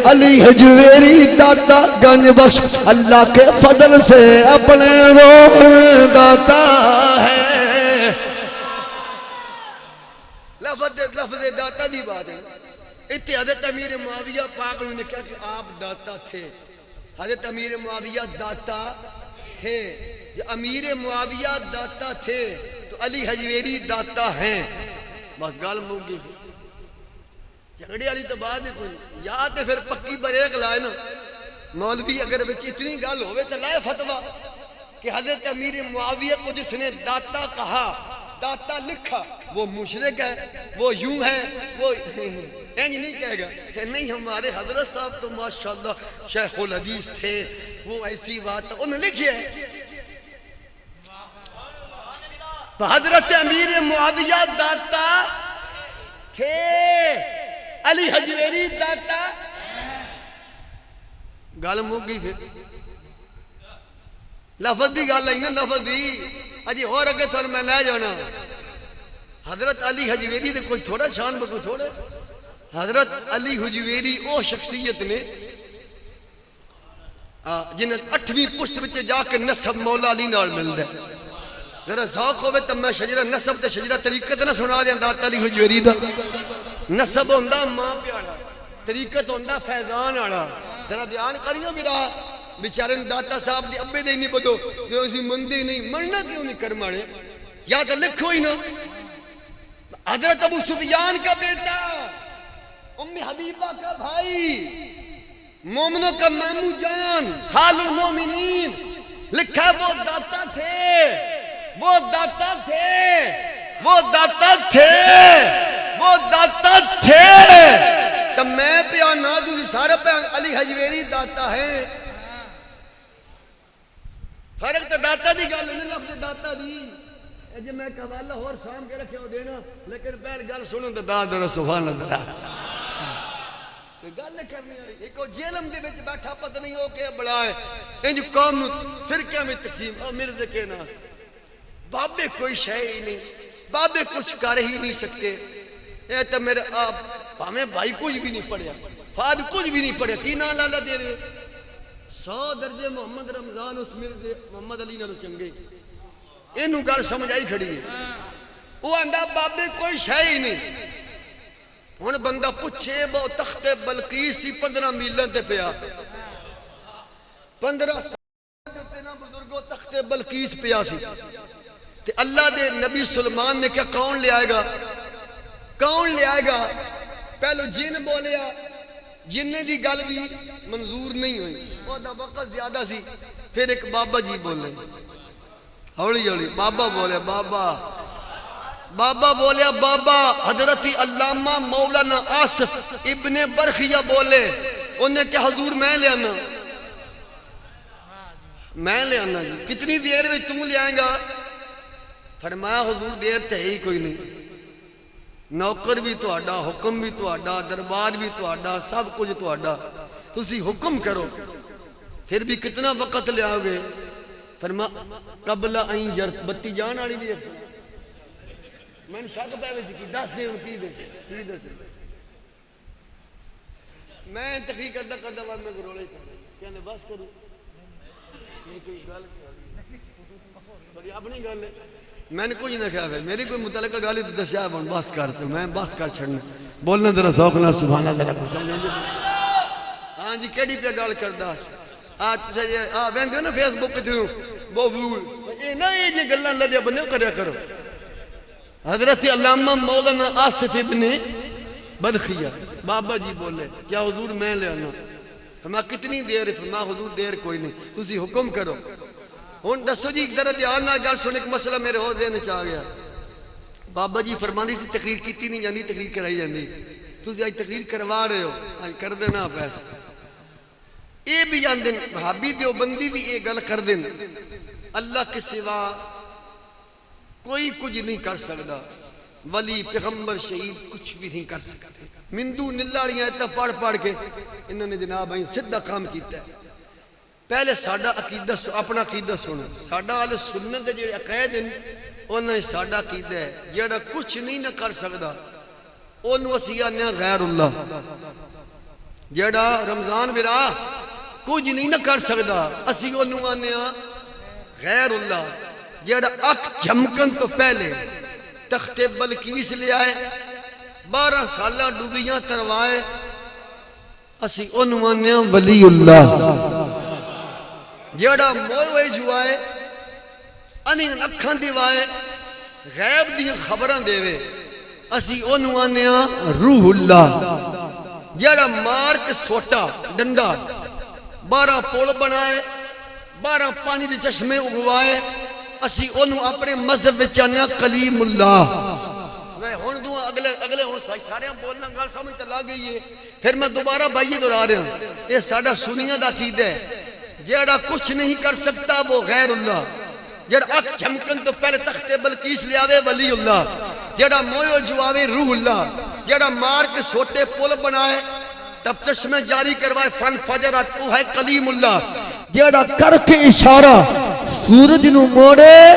علی حجویری داتا گنج بخش اللہ کے فضل سے اپنے دور میں داتا ہے. لفظ داتا دی بات ہے اتنے حضرت امیر معاویہ پاک نے کہا کہ آپ داتا تھے. حضرت امیر معاویہ داتا تھے. جو امیر معاویہ داتا تھے تو علی حجویری داتا ہیں. بس گال موگی جھگڑے والی تو بات ہے کوئی. یا تو پھر پکی بریک لائے نا مولوی اگر بچ اتنی گل ہوئے تو لائے فتویٰ کہ حضرت امیر معاویہ کو جس نے داتا کہا, داتا لکھا, وہ مشرک ہے, وہ یوں ہے, وہ اینج نہیں کہے گا کہ نہیں ہمارے حضرت صاحب تو ماشاءاللہ شیخ الحدیث تھے, وہ ایسی بات انہوں نے لکھی ہے. تو حضرت امیر معاویہ داتا تھے, علی حجویری داتا. گل مک گئی پھر لفظ دی گل آئی نا, لفظ دی اجی اور اگے تھوڑا میں لے جانا. حضرت علی حجویری دے کوئی تھوڑا شان بکو تھوڑا. حضرت علی حجویری او شخصیت نے جنہیں 8ویں پشت بچے جا کے نسب مولا علی نال مل دے. ذرا ذوق ہوئے تب میں شجرہ نسب تے شجرہ طریقت نہ سنا دیا. داتا علی حجویری دا نسب ہوندہ ماں پیاڑا, طریقت ہوندہ فیضان آڑا. ذرا دھیان کریو میرا بیچارے داتا صاحب دی ابے دے نہیں بدو جو اسی مندی نہیں مرنا کیوں نہیں کر مارے. یا تو لکھو ہی نا حضرت ابو سفیان کا بیٹا, ام حبیبہ کا بھائی, مومنوں کا مامو جان, خال المومنین, لکھا وہ داتا تھے, وہ داتا تھے, وہ داتا تھے, وہ داتا تھے. تب میں پہ نا دوسری سارے پہ علی حجویری داتا ہے. فرق تو داتا دی گل نہیں, لفظ داتا دی جی میں قوالا اور سام کے رکھے ہو دینا, لیکن پہل گل سنوں تو دادا سبحان اللہ گل کرنی آئی. ایک جیلم دے بچ بیٹھا پتہ نہیں ہو کہ بڑا ہے انج قوم فرقے میں تقسیم. اور مرزے کے ناس بابے کوئی شے ہی نہیں, بابے کچھ کر ہی نہیں سکتے. اے تو میرے آپ ہمیں بھائی کچھ بھی نہیں پڑھیا, فاد کچھ بھی نہیں پڑھیا, کی نام لالا دے رہے 100 درجے محمد رمضان اس مرزے محمد علی نالو چنگے. اینو گل سمجھ آئی کھڑی ہے. وہ آندہ بابے کوئی شے ہی نہیں. ہن بندہ پوچھے وہ تخت بلقیس سی 15 میلوں تے پیا, 15 سال تے نا بزرگوں تخت بلقیس پیا سی. تے اللہ دے نبی سلمان نے کیا کون لے آئے گا, کون لے آئے گا. پہلو جن بولیا, جن دی گل بھی منظور نہیں ہوئی, وہ دا وقت زیادہ سی. پھر ایک بابا جی بولے, ہولی ہولی بابا بولے, بابا بابا بولیا, بابا حضرت علامہ مولانا آصف ابن برخیہ بولے. انہیں کہ حضور میں لے آنا, میں لے آنا جی. کتنی دیر میں تم لے آئیں گا. فرمایا حضور دیر تے ہی کوئی نہیں, نوکر بھی تو آڈا, حکم بھی تو آڈا, دربار بھی تو آڈا, سب کچھ تو آڈا, تسی حکم کرو. پھر بھی کتنا وقت لے آؤ گے. فرما قبل این جرت بتی جان آڑی بھی ہے. میں نے شاک پہ ویسی کی 10 دے کی دے سے میں تقریق کرتا بعد میں گرولے کہنے بس کروں. یہ کوئی گل بڑی اپنی گل ہے, میں نے کوئی نہ کہا ہے, میری کوئی متعلقہ گالی تو دسیا ہے بس کر سے میں بس کر چھڑنے بولنا ذرا ذوق نہ سبحان اللہ ذرا کچھ. ہاں جی کیڑی پہ گال کردا آج سے ویندے نا فیس بک تے وہ اے نہ یہ جی گلاں لدے بندے کریا کرو. حضرت علامہ مولانا آصف ابن برخیہ بابا جی بولے, کیا حضور میں لے آنا. فرما کتنی دیر. فرما حضور دیر کوئی نہیں, تسی حکم کرو. ہن دسو جی ذرا دھیان نال گل سن, ایک مسئلہ میرے ہو ذہن وچ آ گیا. بابا جی فرماندی سی تقریر کیتی نہیں جاندی, تقریر کرائی جاندی. تسی اج تقریر کروا رہے ہو, اج کر دینا پیسے. یہ بھی جان دن بھابی دیوبندی بھی یہ گل کر دن, اللہ کے سوا کوئی کچھ نہیں کر سکتا. ولی پیغمبر شہید کچھ بھی نہیں کر سکتے. مندو نلاڑیاں ایتا پڑھ پڑھ کے انہوں نے جناب آئیں صدہ کام کیتا ہے. پہلے ساڑھا عقیدہ اپنا عقیدہ سنو. ساڑھا آل سنت جڑے عقید ہیں انہیں ساڑھا عقیدہ ہے جڑا کچھ نہیں نہ کر سکتا انہوں اسی آنے غیر اللہ. جڑا رمضان برا کچھ نہیں نہ کر سکتا اسی انہوں آنے غیر اللہ. جڑا اک جھمکن تو پہلے تخت بلقیس لے آئے, 12 سالاں ڈوبیاں تروائے اسی انہوں آنے ولی اللہ جیڑا موئے ہوئے جوائے انہیں نکھاں دیوائے غیب دی خبراں دے وے اسی انہوں آنے روح اللہ جیڑا مار کے سوٹا ڈنڈا 12 پول بنائے 12 پانی دے چشمے اگوائے اسی انہوں اپنے مذہب وچانے کلیم اللہ ہون دوں اگلے ہون سارے بولنا گل سمجھ تے لگ گئی ہے پھر میں دوبارہ بھائی دہرا رہا ہوں یہ ساڈا سنیاں دا عقیدہ ہے جیڑا کچھ نہیں کر سکتا وہ غیر اللہ جیڑا اکھ جھمکن تو پہلے تخت بلقیس لے آوے ولی اللہ جیڑا موئے جواوے روح اللہ جیڑا مار کے سوٹے پل بنائے تب چشمے جاری کروائے فن فجرات وہ ہے کلیم اللہ جیڑا کر کے اشارہ سورج نو موڑے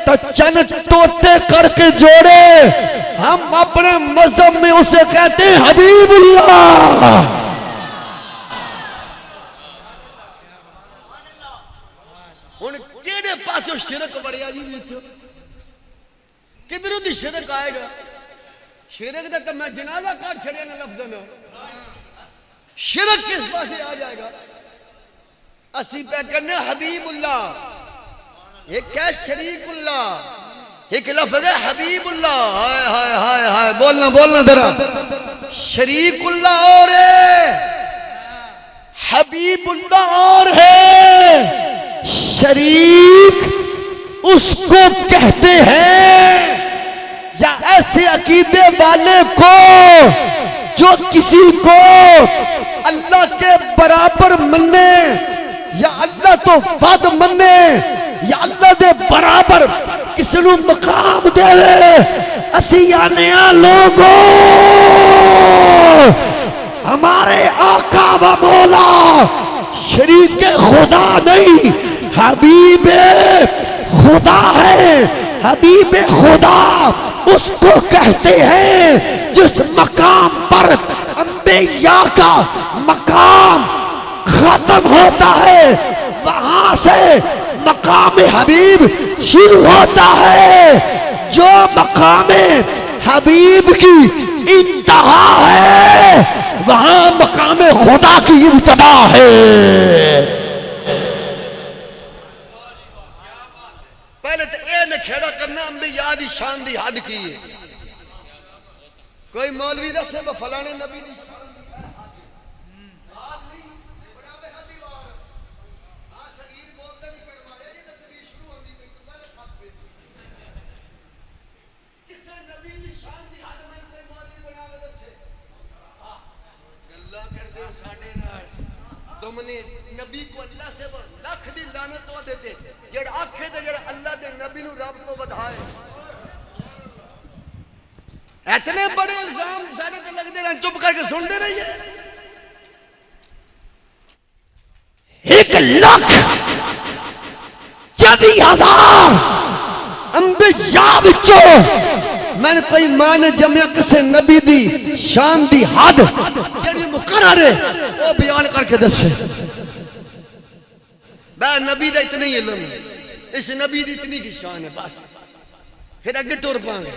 تا چن ٹوٹے کر کے جوڑے ہم اپنے مذہب میں اسے کہتے ہیں حبیب اللہ ان کیڑے پاسوں شرک بڑھیا جی بیچو کدھروں دی شرک آئے گا شرک دا تو میں جنازہ کار چھڑیا نہ لفظ نہ شرک کس پاسے آ جائے گا اسی پہ کرنے حبیب اللہ ایک ہے شریک اللہ ایک لفظ ہے حبیب اللہ ہائے ہائے ہائے ہائے بولنا ذرا شریک اللہ اور ہے حبیب اللہ اور ہے شریک اس کو کہتے ہیں یا ایسے عقیدے والے کو جو کسی کو اللہ کے برابر مننے یا اللہ تو ود مننے یا اللہ دے برابر کسی نو مقام دے اسی آنیا لوگوں ہمارے آقا و مولا شریک خدا نہیں حبیب خدا ہے حبیب خدا اس کو کہتے ہیں جس مقام پر انبیاء کا مقام ختم ہوتا ہے وہاں سے مقام حبیب شروع ہوتا ہے جو مقام حبیب کی انتہا ہے وہاں مقام خدا کی ابتدا ہے پہلے تو اے نے کھیڑا کرنا انبیاء دی شان دی حد کی ہے کوئی مولوی دسے وہ فلانے نبی دی تم نے نبی کو اللہ سے لکھ دی لعنت ہو دیتے جڑ آنکھیں دے جڑ اللہ دے نبی نو رب تو بدھائے اتنے بڑے الزام سارے تے لگ دے رہے چپ کر کے سن دے رہی ہے 1,24,000 انبیاء وچوں میں نے کوئی ماں نے جمعہ کسے نبی دی شان دی حد جڑی مقرر ہے وہ بیان کر کے دسے بے نبی دا اتنی علم ہے اس نبی دی اتنی کی شان ہے بس پھر اگے ٹور پانگے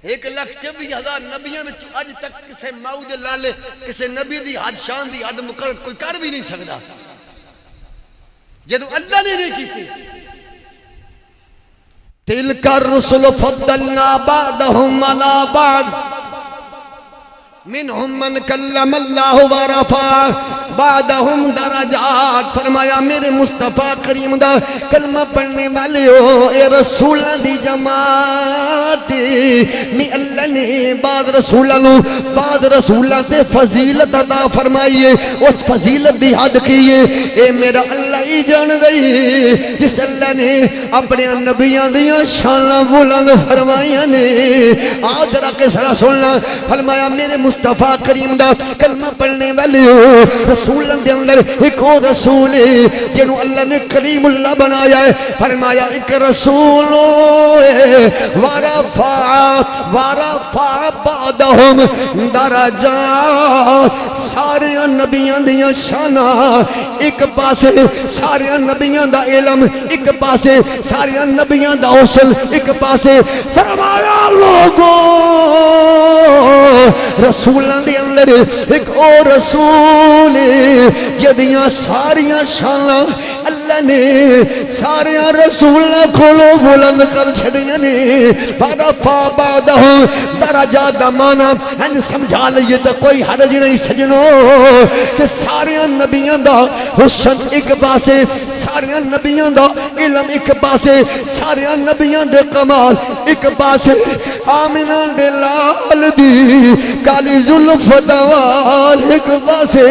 1,24,000 نبیوں میں آج تک کسے معود لالے کسے نبی دی حد شان دی حد مقرر کوئی کر بھی نہیں سکتا جدو اللہ نے نہیں کی تھی تلک الرسل فضلنا بعضهم على بعض منہم من کلم اللہ ورفع بعدہم درجات فرمایا میرے مصطفیٰ کریم دا کلمہ پڑھنے والے ہو اے رسول دی جماعت میں اللہ نے بعض رسولہ تے فضیلت عطا فرمائیے اس فضیلت دی حد کیے اے میرا اللہ ہی جان گئی جس اللہ نے اپنے نبیان دیا شانہ بلند فرمائیاں نے آدھرہ کے سرہ سننا فرمایا میرے مصطفیٰ کریم دا کلمہ پڑھنے والے ہو رسولن دے اندر ایک اور رسول ہے جنہوں اللہ نے کریم اللہ بنایا ہے فرمایا ایک رسول ورفع بعدہم درجات سارے نبیان دیا شانہ ایک پاسے سارے نبیان دا علم ایک پاسے سارے نبیان دا حسن ایک پاسے فرمایا لوگوں رسولان دے اندر ایک اور رسول جدیاں ساریاں شاناں اللہ نے سارے رسولہ کھولو بلند کر چھڑیاں نے فَرَفَعَ بَعْدَهُ درجات دا مانا ہن سمجھا لئیے تو کوئی حرج نہیں سجنوں کہ سارے نبیان دا حسن ایک پاسے سارے نبیان دا علم ایک پاسے سارے نبیان دے کمال ایک پاسے آمینہ دے لال دی کالی ظلف دوال ایک پاسے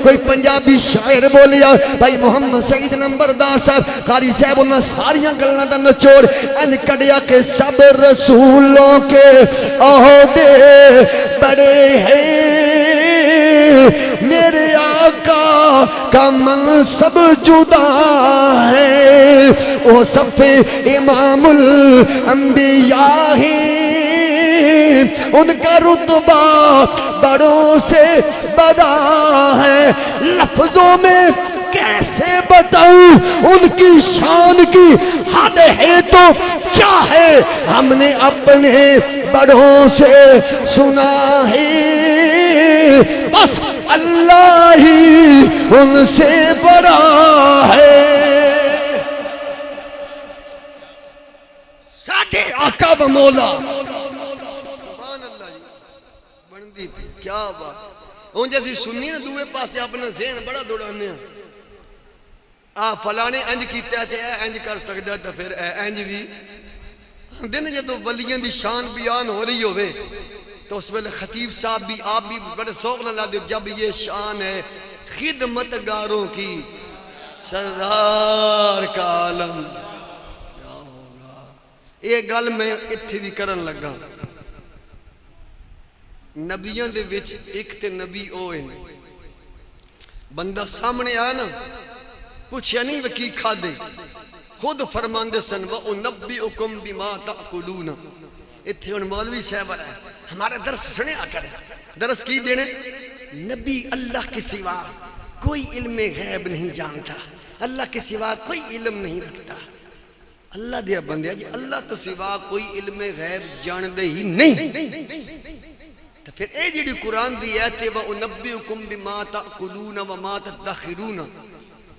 کوئی پنجابی شاعر بولیا بھائی محمد سعید نمبردار صاحب قاری صاحب انہاں ساریاں گلنا دا نچوڑ ان کڑیا کے سب رسولوں کے عہدے بڑے ہیں میرے آقا کا منصب جدا ہے وہ صف امام الانبیاء ہیں ان کا رتبہ بڑوں سے بڑا ہے لفظوں میں کیسے بتاؤں ان کی شان کی حد ہے تو کیا ہے ہم نے اپنے بڑوں سے سنا ہے بس اللہ ہی ان سے بڑا ہے ساڑھے آقا و مولا سبحان اللہ جی بندی تھی کیا بات ہوں جیسی سنی نا دوئے پاسے اپنا ذہن بڑا دوڑانے ہیں فلانے انج کیتا ہے انج کر سکتا ہے تو پھر انج بھی دن جدو ولیان دی شان بیان ہو رہی ہوئے تو اس ویلے خطیب صاحب بھی آپ بھی بڑے سوق نہ لا دے جب یہ شان ہے خدمتگاروں کی سردار کا عالم کیا ہوگا یہ گل میں اتھی بھی کرن لگا نبیان دے وچ ایک تے نبی اوئے بندہ سامنے آیا نا پوچھیا نہیں وکی کھا دے خود فرماندے سن وَأُنَبِّئُكُمْ بِمَا تَأْكُلُونَ اتھے ان مولوی صاحب رہے ہمارا درس سنے آ کر درس کی دینے نبی اللہ کے سوا کوئی علم غیب نہیں جانتا اللہ کے سوا کوئی علم نہیں رکھتا اللہ دیا بندیا جی اللہ تو سوا کوئی علم غیب جان دے ہی نہیں تو پھر اے جیڑی قرآن دی آیت وَأُنَبِّئُكُمْ بِمَا تَأْكُلُونَ وَمَا تَدَّخِرُونَ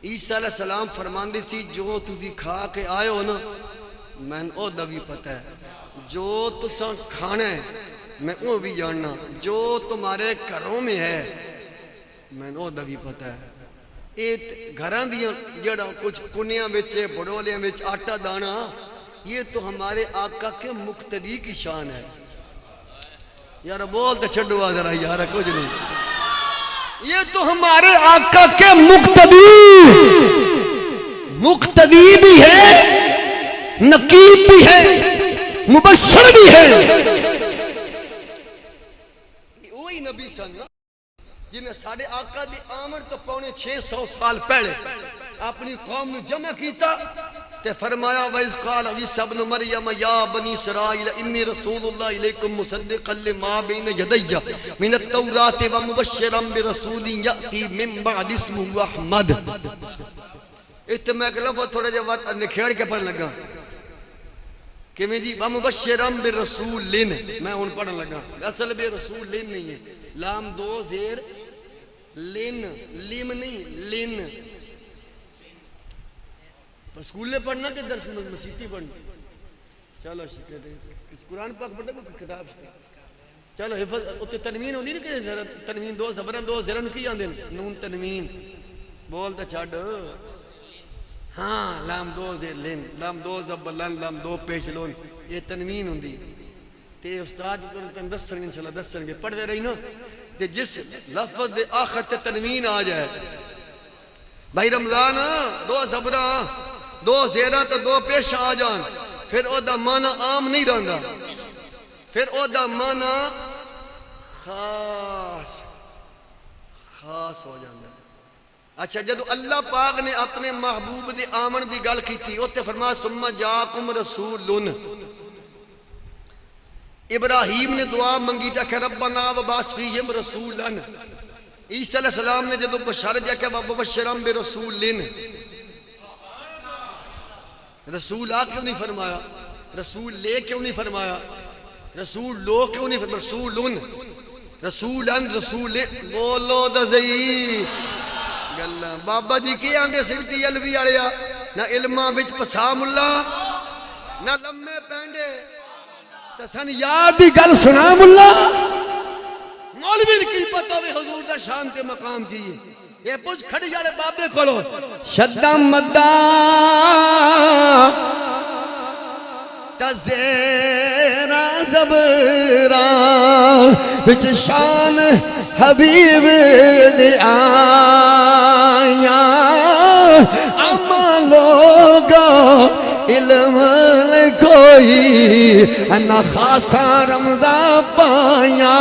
عیسیٰ علیہ السلام فرماندے سی جو تسی کھا کے آئے ہو نا میں او دا بھی پتہ ہے جو تساں کھانا ہے میں او بھی جاننا جو تمہارے گھروں میں ہے میں او دا بھی پتہ ہے ایت گھران دیاں جڑا کچھ کنیاں بیچے بڑولیاں بیچ آٹا دانا یہ تو ہمارے آقا کے مقتدی کی شان ہے یار بولتے چھڑو آدھرا یار کچھ نہیں یہ تو ہمارے آقا کے مقتدی بھی ہے نقیب بھی ہے مبشر بھی ہے وہی نبی سن جنہیں ساڑھے آقا دی آمد تو پونے 600 سال پہلے اپنی قوم نے جمع کیتا تے فرمایا وَإِذْ قَالَ عِيسَىٰ ابْنُ مَرْيَمَ يَا بَنِي إِسْرَائِيلَ إِنِّي رَسُولُ اللَّهِ إِلَيْكُمْ مُصَدِّقًا لِمَا بَيْنَ يَدَيَّ مِنَ التَّوْرَاةِ وَمُبَشِّرًا بِرَسُولٍ يَأْتِي مِن بَعْدِ اسْمُهُ أَحْمَدُ اتنے میں ایک لفظ تھوڑا جا بات نکھیڑ کے پڑھنے لگا کہ میں جی وَمُبَشِّرًا بِرَسُولٍ میں ان پڑھنے لگا اصل بھی رسول لین نہیں ہے لام دو زیر لین لیم نہیں لین پر سکولے پڑھنا کہ درس مسیحی پڑھنا چلو شکر اس قرآن پاک پڑھنا کوئی کتاب سے چلو حفظ اتنے تنوین ہوندی نہیں کہ تنوین دو زبران دو زیران کی آندے نون تنوین بولتا چھاڑ ہاں لام دو زیر لین لام دو زبر لان لام دو پیش لون یہ تنوین ہوندی تے استاد تن دس سنگے انشاءاللہ دس سنگے پڑھ دے رہی نا تے جس لفظ دے آخر تے تنوین آ جائے بھائی رمضان دو زبران دو زیرہ تو دو پیش آ جان پھر او دا معنی عام نہیں رہندا پھر او دا معنی خاص ہو جاندہ اچھا جدو اللہ پاک نے اپنے محبوب دے آمن دی گل کی تھی اوتے فرمایا ثم جاکم رسولن ابراہیم نے دعا منگی تھا کہ ربنا وبعث فیہم رسولن عیسیٰ علیہ السلام نے جدو بشارت دیا کہ وبشرم برسولن رسول آ کیوں نہیں فرمایا؟ رسول لے کیوں نہیں فرمایا؟ رسول لو کیوں نہیں فرمایا؟ رسولن رسولن رسول بولو دزئی گلا بابا جی کی آندے سفتی علوی آڑیا نہ علماں وچ پسا ملا نہ لمے پینڈے تسن یاد دی گل سنا ملا مولوی کی پتہ وے حضور دا شان تے مقام کی یہ پوچھ کھڑی جالے بابے کھولو شدہ مدہ تزیرہ زبرہ بچ شان حبیب دی آیا اما لوگا علم کوئی انا خاصا رمضان پایا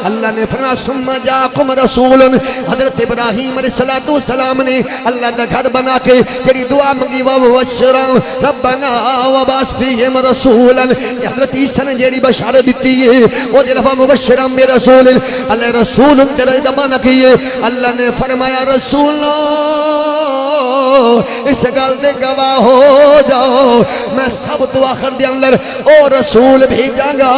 اللہ نے فرمایا ثم جاءکم رسول حضرت ابراہیم علیہ السلام نے اللہ دا گھر بنا کے جڑی دعا منگی وبشرا ربنا وبعث فیہم رسولا حضرت عیسیٰ نے جڑی بشارت دیتی ہے وہ دے لفظ مبشرا برسول اللہ رسول تیرے زمانہ کیے اللہ نے فرمایا رسول اس گل دے گواہ ہو جاؤ میں سب تو آخر دے اندر او رسول بھیجاں گا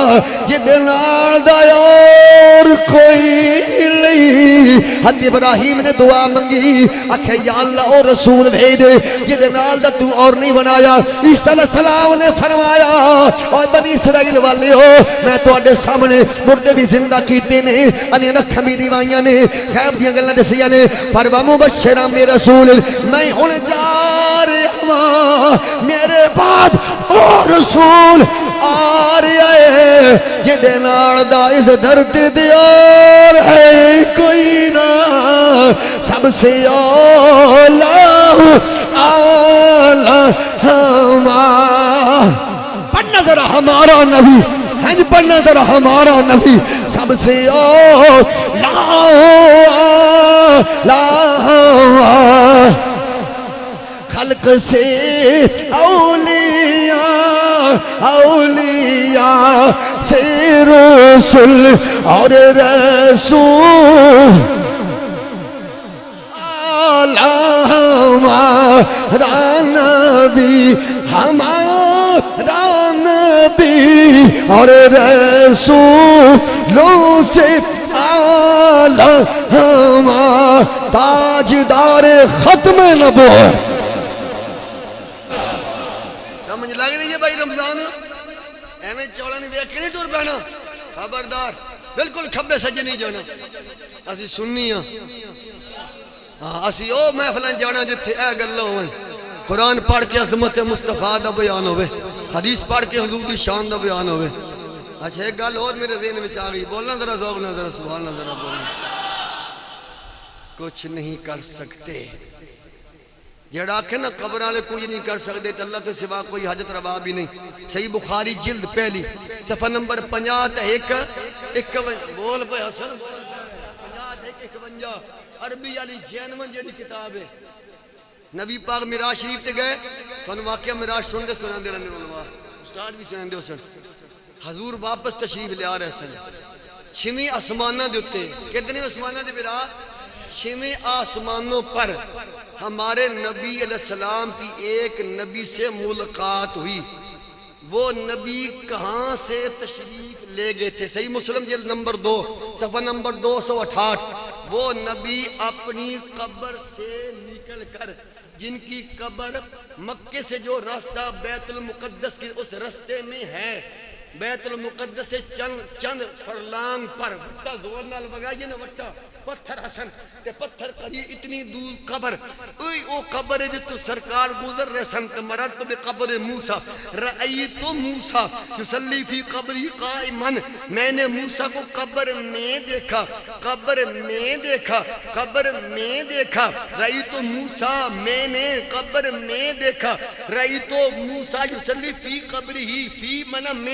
جدے نال دا اور کوئی نہیں حضرت ابراہیم نے دعا منگی آکھے یا اللہ او رسول بھیج دے جدے نال دا تو اور نہیں بنایا عیسیٰ علیہ السلام نے فرمایا اور بنی اسرائیل والے ہو میں تواڈے سامنے مردے بھی زندہ کیتے نے انہیں رکھ بھی دیوائیاں نے غیب دیاں گلاں دسیاں نے پر مبشرا برسول میں ہن جا رہا میرے بعد اور رسول آ رہا ہے جدے نال دا اس دھرتی دے اور ہے کوئی نہ سب سے اولا پڑھنا ذرا ہمارا نبی ہنج پڑھنا ذرا ہمارا نبی سب سے خلق سے اولیاء سے رسول اور رسول ہمارا نبی ہمارا نبی اور رسولوں سے اعلیٰ ہمارا تاجدار ختم نبوت سمجھ لگ رہی ہے بھائی رمضان ایویں چوڑا نہیں ویکھ کے نہیں ٹر پینا خبردار بالکل کھبے سجے نہیں جانا اسی سننی ہاں اسی او محفلاں جانا جتھے اے گلاں ہون قرآن پڑھ کے عظمت مصطفیٰ دا بیان ہوئے حدیث پڑھ کے حضور دی شان دا بیان ہوئے اچھا ایک گل اور میرے ذہن میں آ گئی بولنا ذرا ذوق نہ ذرا سبحان اللہ ذرا بولنا کچھ نہیں کر سکتے جڑا کہ نا قبر والے کچھ نہیں کر سکتے تو اللہ کے سوا کوئی حاجت روا بھی نہیں صحیح بخاری جلد پہلی صفحہ نمبر 51 بول پہ حسن 51 عربی علی جینون جیڑی کتاب ہے نبی پاک معراج شریف تے گئے تو واقعہ معراج سن دے سنان دے رہنے علماء استاد بھی سنان دے سن حضور واپس تشریف لے آ رہے سن چھویں آسمانہ دے اتے کتنے آسمانہ دے برا چھویں آسمانوں پر ہمارے نبی علیہ السلام کی ایک نبی سے ملاقات ہوئی وہ نبی کہاں سے تشریف لے گئے تھے صحیح مسلم جلد نمبر 2 صفحہ نمبر 268 وہ نبی اپنی قبر سے نکل کر جن کی قبر مکے سے جو راستہ بیت المقدس کی اس راستے میں ہے بیت المقدس سے چند فرلانگ پر وٹا زور نال بگائیے نا وٹا پتھر حسن تے پتھر قریب اتنی دور قبر اوئی او قبر ہے جو سرکار گزر رہے سن تے مرد بے قبر موسیٰ رأیت موسیٰ یصلی فی قبری قائمن میں نے موسیٰ کو قبر میں دیکھا قبر میں دیکھا قبر میں دیکھا رأیت موسیٰ میں نے قبر میں دیکھا رأیت موسیٰ یصلی فی قبری فی منم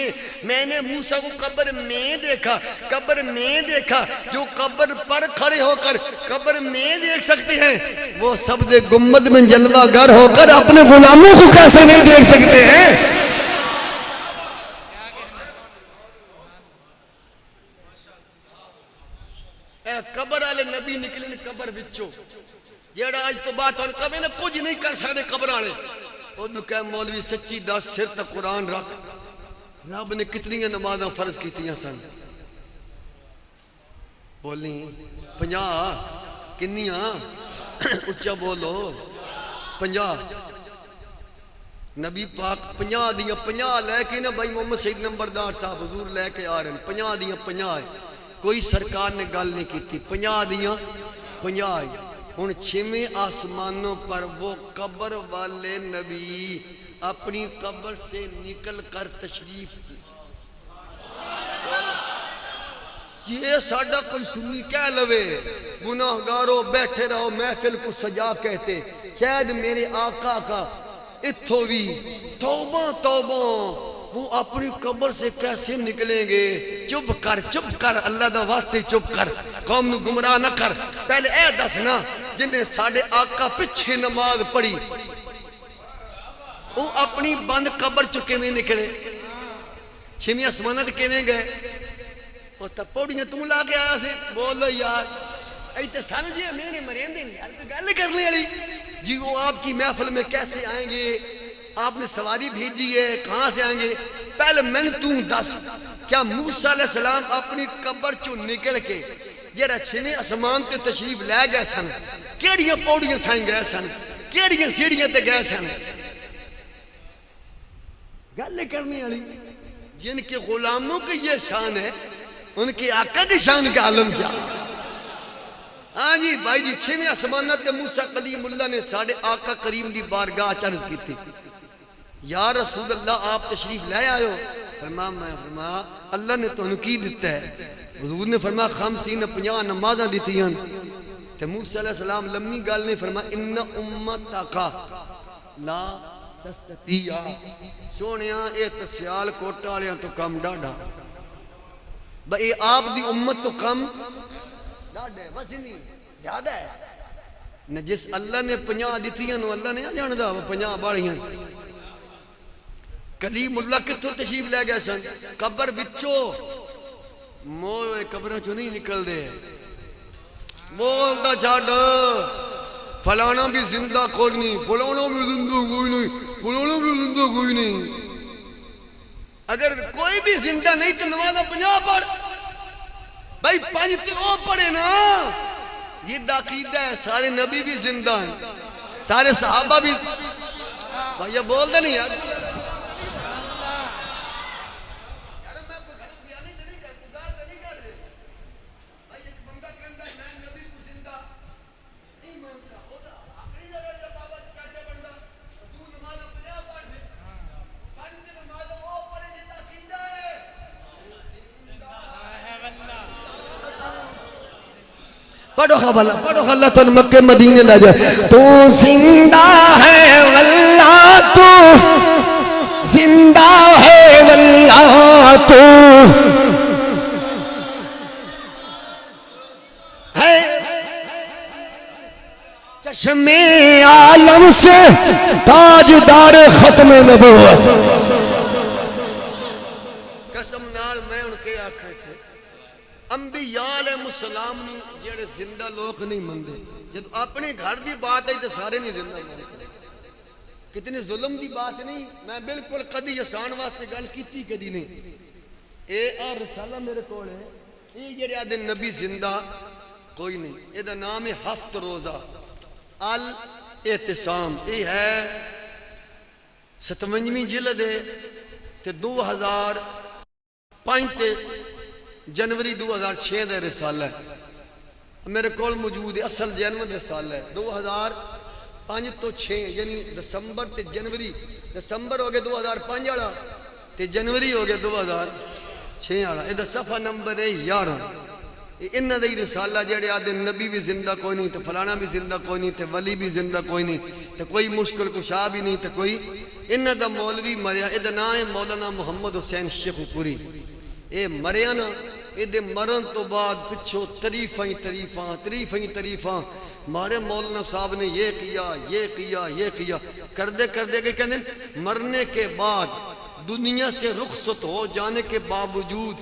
میں نے موسیٰ کو قبر میں دیکھا قبر میں دیکھا جو قبر پر کھڑے ہو کر قبر میں دیکھ سکتے ہیں وہ سب دے گنبد میں جلوہ گر ہو کر اپنے غلاموں کو کیسے نہیں دیکھ سکتے ہیں اے قبر والے نبی نکلے قبر وچوں جیڑا اج تو بات ہن کبھی نہ کچھ نہیں کر سکتے قبر والے انہوں کہ مولوی سچی دس سر تک قرآن رکھ، رب نے کتنی نمازاں فرض کیتیاں سن؟ بولی 50 کنیاں؟ اچھا بولو 50۔ نبی پاک 50 دیاں 50 لے کے نا بھائی محمد سید نمبردار صاحب حضور لے کے آ رہے ہیں، 50 دیاں 50 کوئی سرکار نے گل نہیں کی تھی، 50 دیاں 50۔ ہن 6ویں آسمانوں پر وہ قبر والے نبی اپنی قبر سے نکل کر تشریف، یہ ساڈا کوئی سنی کہہ لوے گناہگاروں بیٹھے رہو محفل کو سجا کہتے، شاید میرے آقا کا اتھو بھی توبہ توبہ، وہ اپنی قبر سے کیسے نکلیں گے؟ چپ کر اللہ دا واسطے چپ کر، قوم نو گمراہ نہ کر۔ پہلے اے دسنا جنہیں ساڑھے آقا پچھے نماز پڑھی وہ اپنی بند قبر چکے میں نکلے؟ 6ویں آسمانہ تے کیویں گئے؟ وہ تپوڑیاں تم لا کے آیا سے؟ بولو یار ایتے سانو جی میں نے مرین دیں یار تو گل کرنے والی جی، وہ آپ کی محفل میں کیسے آئیں گے؟ آپ نے سواری بھیجی ہے، کہاں سے آئیں گے؟ پہلے میں نے توں دس، کیا موسیٰ علیہ السلام اپنی قبر چو نکل کے جیڑا 6ویں آسمان تے تشریف لے گئے سن، کیڑیاں پوڑیاں تھائیں گئے سن، کیڑیاں سیڑیاں تے گئے سن؟ گل کرنے والی جن کے غلاموں کی یہ شان ہے، ان کے آقا کی شان کا عالم کیا؟ ہاں جی بھائی جی 6ویں آسمانہ تے موسیٰ کلیم اللہ نے ساڑھے آقا کریم دی بارگاہ چرز کی تھی، یا رسول اللہ آپ تشریف لے آئے ہو؟ فرمایا اللہ نے تو انہوں کی دیتا ہے۔ حضور نے فرمایا 50 نمازاں دیتی ہیں۔ تے موسیٰ علیہ السلام لمحی گال نے فرمایا ان امتکا لا تستطیع، سونیاں اے تسیال کوٹالیاں تو کم ڈاڑا، بھئی آپ دی امت تو کم ڈاڑے بس نہیں زیادہ ہے نہ، جس اللہ نے 50 دیتی ہیں اللہ نے جاندہ وہ 50 باڑیاں۔ کلیم اللہ کتھوں تشریف لے گئے سن؟ قبر بچو، موئے قبرہ چو نہیں نکل دے، بولتا چھاڑ فلانا بھی زندہ کوئی نہیں، فلانا بھی زندہ کوئی نہیں، فلانا بھی زندہ کوئی نہیں۔ اگر کوئی بھی زندہ نہیں تو نمازہ 50 پڑھ، بھائی 5 تے او پڑھے نا، یہ عقیدہ ہے سارے نبی بھی زندہ ہیں، سارے صحابہ بھی، بھائی یہ بول دے نہیں یار، پڑھو خاللہ تو مکہ مدینے لے جائے۔ تو زندہ ہے واللہ، تو زندہ ہے واللہ، تو ہے چشم عالم سے تاجدار ختم نبوت۔ قسم نال میں ان کے آنکھیں تھے انبیاء علیہ السلام نے جڑے زندہ لوگ نہیں مندے، جب اپنے گھر دی بات ہے تو سارے نہیں زندہ مندے، کتنے ظلم دی بات نہیں۔ میں بالکل کدی آسان واسطے گل کیتی کدی نہیں، اے رسالہ میرے کول ہے، یہ جڑے آدھے نبی زندہ کوئی نہیں، یہ دا نام ہے ہفت روزہ الاعتصام، یہ ہے 57ویں جلد ہے تے 2005 جنوری 2006 دے رسالہ ہے میرے کول موجود ہے، اصل جنوری رسالہ ہے 2005 تو 6 یعنی دسمبر تے جنوری، دسمبر ہو گئے 2005 والا تے جنوری ہو گئے 2006 والا، یہ صفحہ نمبر ہے 11۔ انہاں دی رسالہ جڑے آدھے نبی بھی زندہ کوئی نہیں، تے فلانا بھی زندہ کوئی نہیں، تے ولی بھی زندہ کوئی نہیں، تے کوئی مشکل کشا بھی نہیں، تے کوئی انہاں دا مولوی مریا، یہ دا نام ہے مولانا محمد حسین شیخ پوری، اے مریا نا، اے دے مرن تو بعد پچھو تریفاں مارے مولانا صاحب نے یہ کیا کردے کہ کہنے مرنے کے بعد دنیا سے رخصت ہو جانے کے باوجود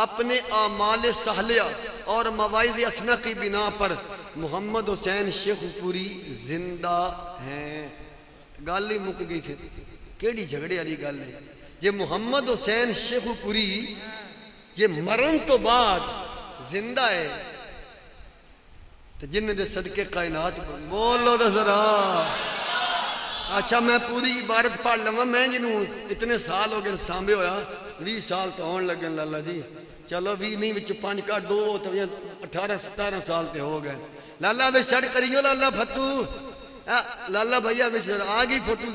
اپنے اعمال صالحہ اور مواعظ حسنہ کی بنا پر محمد حسین شیخ پوری زندہ ہیں۔ گل ہی مک گئی پھر کیڑی جھگڑے والی گل ہے جے محمد حسین شیخ پوری جے مرن تو بعد زندہ ہے تو جن دے صدقے کائنات بولو دا ذرا اچھا میں پوری عبارت پڑھ لوں میں جنہوں اتنے سال ہو گئے سامبے ہویا 20 سال تو ہون لگن لالا جی چلو 20 نہیں وچ 5 کا 2 تو 18-17 سال تے ہو گئے لالا بے شڑ کریو لالا فتو لالا بھائیا بے شڑ آگئی فوٹو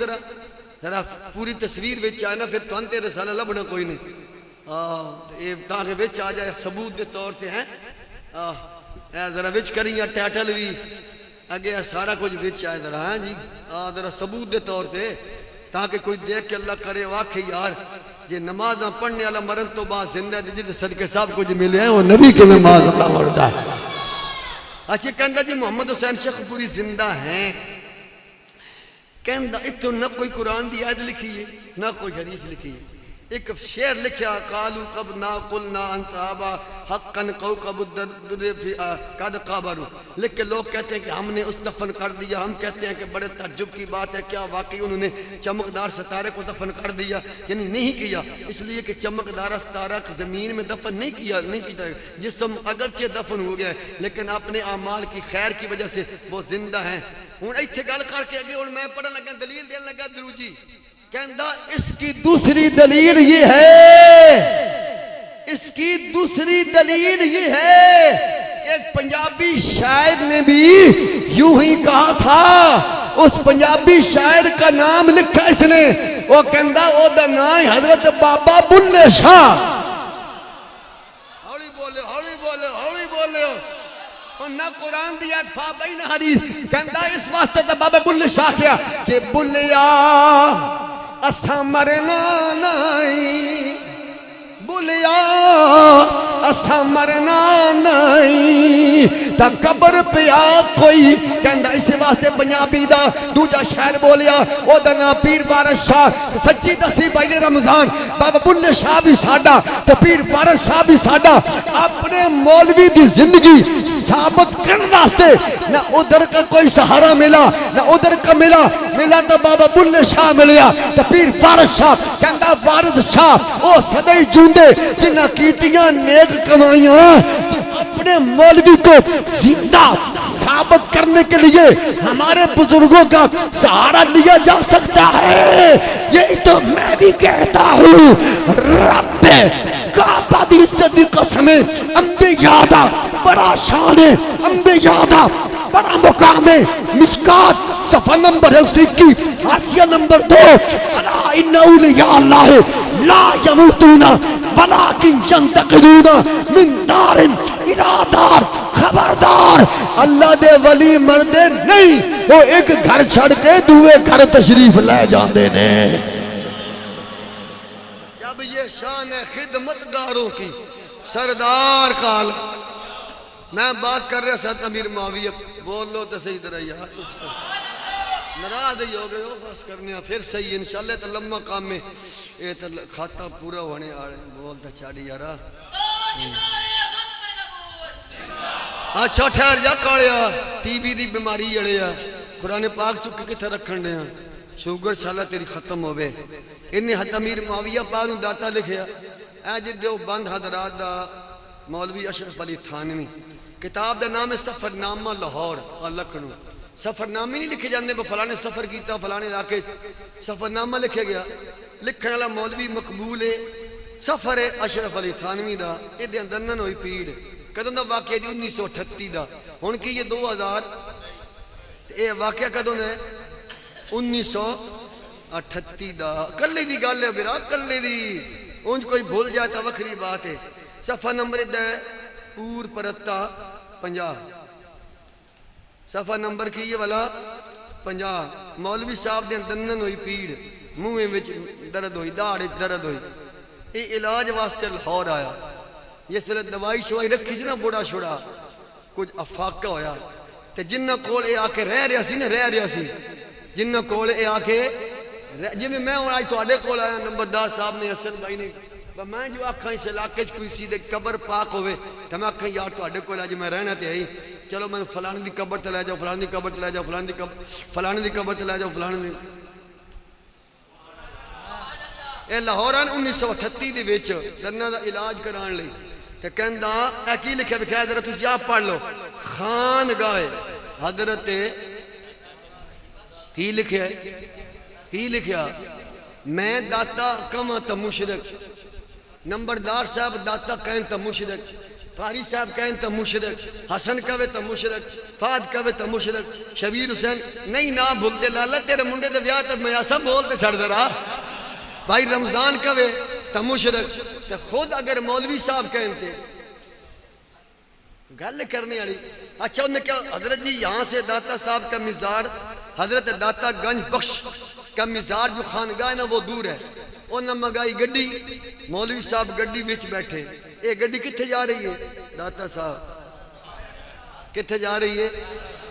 ذرا پوری تصویر وچ آئے نا پھر تو انتے رسالہ لبنا کوئی نہیں تاکہ وچ آ جائے ثبوت دے طور سے ہیں ذرا وچ کریاں ٹیٹل بھی اگے سارا کچھ وچ آئے ذرا ہیں جی ذرا ثبوت دے طور سے تاکہ کوئی دیکھ کے اللہ کرے واقعی یار یہ نماز نہ پڑھنے والا مرن تو بعد زندہ ہے جس صدقے سب کچھ ملے ہیں وہ نبی کی نماز اللہ مرتا ہے اچھا کہندہ جی محمد حسین شیخ پوری زندہ ہیں کہندہ اتو نہ کوئی قرآن دی آیت لکھی ہے نہ کوئی حدیث لکھی ہے ایک شعر لکھیا قالو قب نا قلنا انت آبا حقا قوقب الدر فی قد قابرو لکھ کے لوگ کہتے ہیں کہ ہم نے اس دفن کر دیا ہم کہتے ہیں کہ بڑے تعجب کی بات ہے کیا واقعی انہوں نے چمکدار ستارے کو دفن کر دیا یعنی نہیں کیا اس لیے کہ چمکدار ستارہ زمین میں دفن نہیں کیا جسم اگرچہ دفن ہو گیا ہے لیکن اپنے اعمال کی خیر کی وجہ سے وہ زندہ ہیں ہوں ایتھے گل کر کے اگے ہوں میں پڑھن لگا دلیل دین لگا دروجی کہندہ اس کی دوسری دلیل یہ ہے اس کی دوسری دلیل یہ ہے ایک پنجابی شاعر نے بھی یوں ہی کہا تھا اس پنجابی شاعر کا نام لکھا اس نے وہ کہندہ او دا نام حضرت بابا بلے شاہ ہولی بولے ہولی بولے ہولی بولے نہ قرآن دیا اتفا بین حدیث کہندہ اس واسطے تا بابا بلے شاہ کیا کہ بلیا اسا مرنا نہیں بولیا اسا مرنا نہیں تا قبر پیا کوئی کہندہ اس واسطے پنجابی دا دوجا شہر بولیا او دا نا پیر بارش شاہ سچی دسی بھائی رمضان بابا بلے شاہ بھی ساڑا تا پیر بارش شاہ بھی ساڑا اپنے مولوی دی زندگی ثابت کرن واسطے نہ ادھر کا کوئی سہارا ملا نہ ادھر کا ملا تو بابا بلے شاہ ملیا تو پیر فارس شاہ کہندہ وارد شاہ او صدی جوندے جنہ کیتیاں نیک کمائیاں اپنے مولوی کو زندہ ثابت کرنے کے لیے ہمارے بزرگوں کا سہارا لیا جا سکتا ہے یہی تو میں بھی کہتا ہوں رب کعبہ دی عزت دی قسم انبیاء دا بڑا شان ہے انبیاء دا بڑا مقام ہے مشکات صفحہ نمبر 121 حاشیہ نمبر 2 الا ان اولیاء اللہ لا یموتون ولکن ینتقلون من دار الى دار خبردار اللہ دے ولی مردے نہیں وہ ایک گھر چھڑ کے دوے گھر تشریف لے جاندے نے جب یہ شان ہے خدمتگاروں کی سردار قال میں بات کر رہا ساتھ امیر معاویہ بول لو تو صحیح طرح یار نراض ہی ہو گئے ہو بس کرنے پھر صحیح انشاءاللہ تو لمحہ کام میں یہ تو خاتہ پورا ہونے آڑے بولتا چھاڑی یارا اچھا ٹھہر جا کاڑیا ٹی وی دی بیماری جڑیا قرآن پاک چکے کتھا رکھن دیا شوگر شالہ تیری ختم ہوئے انہیں حد امیر معاویہ پاروں داتا لکھیا اے جی دیو بند حضرات دا مولوی اشرف علی تھانوی کتاب دا نام ہے سفر نامہ لاہور اور لکھنؤ سفر نامی نہیں لکھے جاندے فلانے سفر کیتا فلانے علاقے سفر نامہ لکھے گیا لکھنے والا مولوی مقبول ہے سفر ہے اشرف علی تھانوی دا یہ دے اندر نہ ہوئی پیڑ کدوں دا واقعہ دی 1938 دا ہن کی یہ 2000 اے واقعہ کدوں دا 1938 دا کلے دی گل ہے برا کلے دی اونج کوئی بھول جاتا وکھری بات ہے صفحہ نمبر ہے پور پرتا 50 صفحہ نمبر کی یہ والا 50 مولوی صاحب دے دندن ہوئی پیڑ منہ وچ درد ہوئی داڑھ درد ہوئی یہ علاج واسطے لاہور آیا جس ویلے دوائی شوائی رکھی سی نا بڑا چھڑا کچھ افاقہ ہویا تے جنہ کول اے آ کے رہ رہا سی جنہ کول اے آ کے جی میں ہوں آج تواڈے کول آیا نمبردار صاحب نے اسد بھائی نے میں جو آکھاں اس علاقے کوئی سیدھے قبر پاک ہوئے تو میں آکھاں یار تواڈے کول آج میں رہنا تے آئی چلو میں فلانے دی قبر تے لے جاؤ فلانے دی قبر تے لے جاؤ فلانے دی قبر تے لے جاؤ فلانے دی اے لاہوران 1938 دے وچ دناں دا علاج کران لئی تے کہندا اے کی لکھیا بخیر ذرا تسی آپ پڑھ لو خانگاہ حضرت کی لکھیا ہے کی لکھیا میں داتا کما تا مشرک نمبردار صاحب داتا کہیں تا مشرک قاری صاحب کہیں تا مشرک حسن کہے تا مشرک فہد کہے تا مشرک شبیر حسین نہیں نہ بھول دے لالا تیرے منڈے دے بیاہ تب میں ایسا بولتے چھڑ دے رہا بھائی رمضان کہے تا مشرک تے خود اگر مولوی صاحب کہتے گل کرنے والی اچھا انہوں نے کہا حضرت جی یہاں سے داتا صاحب کا مزار حضرت داتا گنج بخش کا مزار جو خانگاہ ہے نا وہ دور ہے انہوں نے مگائی گڈی مولوی صاحب گڈی وچ بیٹھے اے گڈی کتھے جا رہی ہے داتا صاحب کتھے جا رہی ہے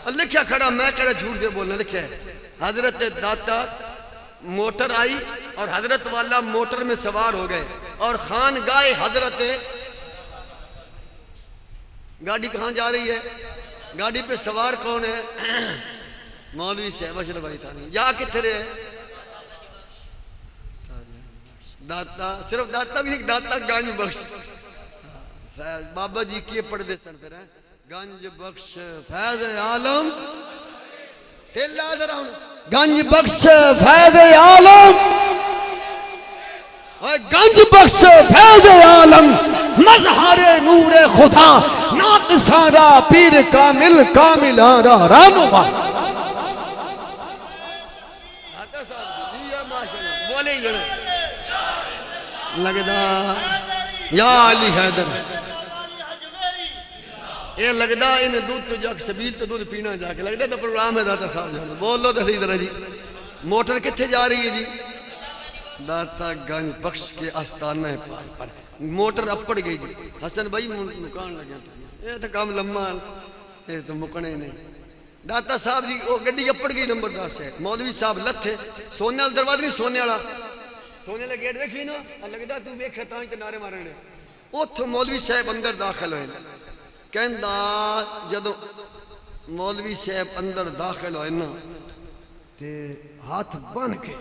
اور لکھیا کھڑا میں کہڑا جھوٹ دے بولنا لکھیا ہے حضرت داتا موٹر آئی اور حضرت والا موٹر میں سوار ہو گئے اور خانگاہ حضرت گاڑی کہاں جا رہی ہے گاڑی پہ سوار کون ہے مولوی صاحب اشرف بھائی تھانی جا کتھے رہے داتا صرف داتا بھی ایک داتا گنج بخش بابا جی کیے پڑھ دے سن پھر ہیں گنج بخش فیض عالم تیلا ذرا گنج بخش فیض عالم گنج بخش فیض عالم مظہر نور خدا ناقصارا پیر کامل کامل آرا رانوما بولے لگدا یا علی حیدر یہ لگدا انہیں دودھ تو جا کے سبیل تو دودھ پینا جا کے لگدا تو پروگرام ہے داتا صاحب جانا بول لو تو صحیح طرح جی موٹر کتھے جا رہی ہے جی داتا گنج بخش کے آستانہ پاک پر موٹر اپڑ گئی جی حسن بھائی مکان لگیا تھا یہ تو کام لمحہ یہ تو مکنے نہیں داتا صاحب جی وہ گڈی اپڑ گئی نمبردار سے مولوی صاحب لتھے سونے والا دروازہ نہیں سونے والا سونے والا گیٹ دیکھی نا لگدا تو ویکھے تاں تے نعرے مارنے اوتھوں مولوی صاحب اندر داخل ہوئے کہندا جدوں مولوی صاحب اندر داخل ہوئے نا تے ہاتھ بن کے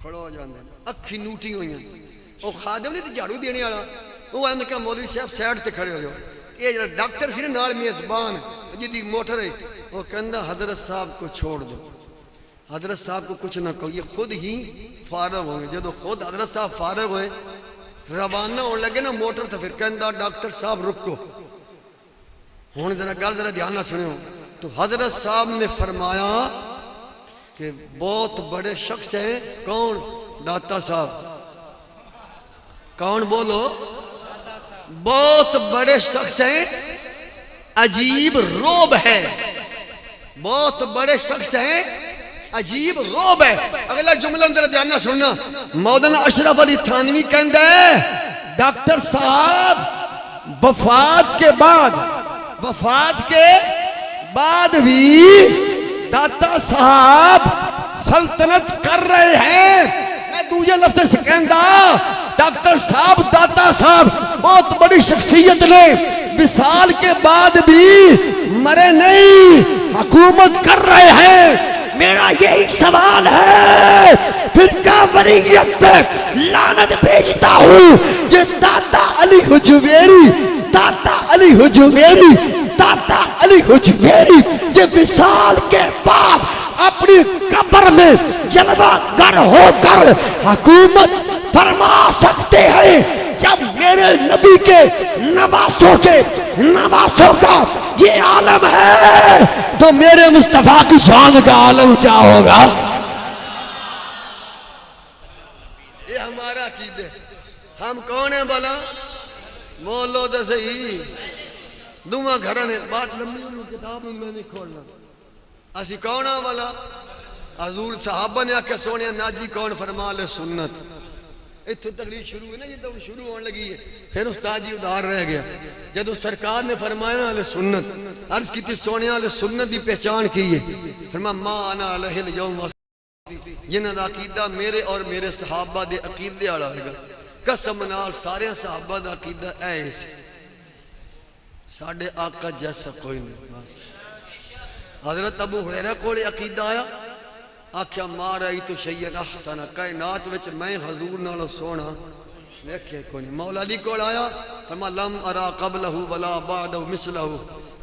کھڑو ہو جاندے اکھی نوٹی ہوئی ہیں وہ خادم نہیں تے جھاڑو دینے والا وہ اندر کہا مولوی صاحب سائیڈ تے کھڑے ہو جاؤ یہ جڑا ڈاکٹر سی نا نال میزبان جدی موٹر ہے وہ کہندا حضرت صاحب کو چھوڑ دو حضرت صاحب کو کچھ نہ کہو یہ خود ہی فارغ ہوں گے جدو خود حضرت صاحب فارغ ہوئے روانہ ہونے لگے نا موٹر تو پھر کہندا ڈاکٹر صاحب رکو ہوں ذرا گل ذرا دھیان نہ سنو تو حضرت صاحب نے فرمایا کہ بہت بڑے شخص ہیں کون داتا صاحب کون بولو بہت بڑے شخص ہیں عجیب روب ہے بہت بڑے شخص ہیں عجیب روب ہے اگلا جملہ اندر دھیان نہ سننا مولانا اشرف علی تھانوی کہندا ہے ڈاکٹر صاحب وفات کے بعد بھی داتا صاحب سلطنت کر رہے ہیں میں دوسرے لفظ سے کہندا ڈاکٹر صاحب داتا صاحب بہت بڑی شخصیت نے وصال کے بعد بھی مرے نہیں حکومت کر رہے ہیں میرا یہی سوال ہے پھر کیا وریت پہ لعنت بھیجتا ہوں یہ داتا علی حجویری یہ وصال کے بعد اپنی قبر میں جلوہ گر ہو کر حکومت فرما سکتے ہیں جب میرے نبی کے نواسوں کا یہ عالم ہے تو میرے مصطفیٰ کی شان کا عالم کیا ہوگا یہ ہمارا عقیدہ ہم کون ہیں بھلا بولو تو صحیح دعا گھرانے بات لمبی کتاب میں نہیں کھولنا اسی کون ہیں بھلا حضور صحابہ نے آکے سونے ناجی کون فرما لے سنت اتھو تقریر شروع ہوئی نا یہ تو شروع ہونے لگی ہے پھر استاد جی ادھار رہ گیا جدو سرکار نے فرمایا علیہ سنت عرض کی تھی سونے علیہ سنت دی پہچان کی ہے فرما ما انا علیہ اليوم جنہ دا عقیدہ میرے اور میرے صحابہ دے عقیدے آڑا ہوئے گا قسم نال سارے صحابہ دا عقیدہ ایسے ساڑھے آقا جیسا کوئی نہیں حضرت ابو ہریرہ کو لے عقیدہ آیا آکھیا ما رأیت شیئا احسن کائنات وچ میں حضور نالو سونا دیکھے کوئی نہیں. مولا علی کو آیا فرما لم ارا قبلہ ولا بعدہ مثلہ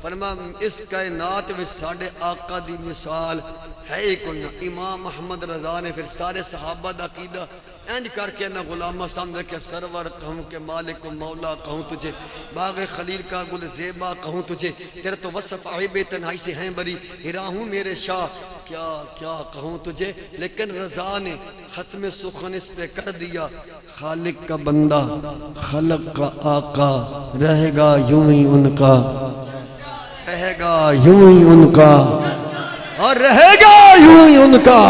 فرما اس کائنات میں ساڑھے آقا دی مثال ہے کوئی نہ. امام محمد رضا نے پھر سارے صحابہ دا عقیدہ اینج کر کے نہ غلامہ سامنے کہ سرور کہوں کہ مالک و مولا کہوں تجھے باغ خلیل کا گل زیبا کہوں تجھے تیرے تو وصف عیب تنہائی سے ہیں بری ہراہوں میرے شاہ کیا کیا کہوں تجھے. لیکن رضا نے ختم سخن اس پہ کر دیا خالق کا بندہ خلق کا آقا رہے گا یوں ہی ان کا رہے گا یوں ہی ان کا اور رہے گا یوں ہی ان کا.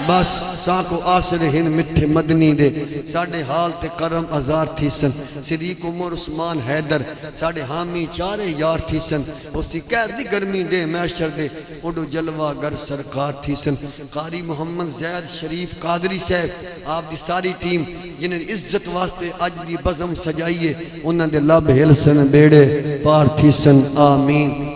بس ساکو آسر ہن مٹھے مدنی دے ساڑھے حال تے کرم ازار تھی سن صدیق عمر عثمان حیدر ساڑھے حامی چارے یار تھی سن اسی قید دی گرمی دے میشر دے اڈو جلوہ گر سرکار تھی سن. قاری محمد زید شریف قادری صاحب آپ دی ساری ٹیم جنہیں عزت واسطے اج دی بزم سجائیے انہاں دے لب ہل سن بیڑے پار تھی سن. آمین.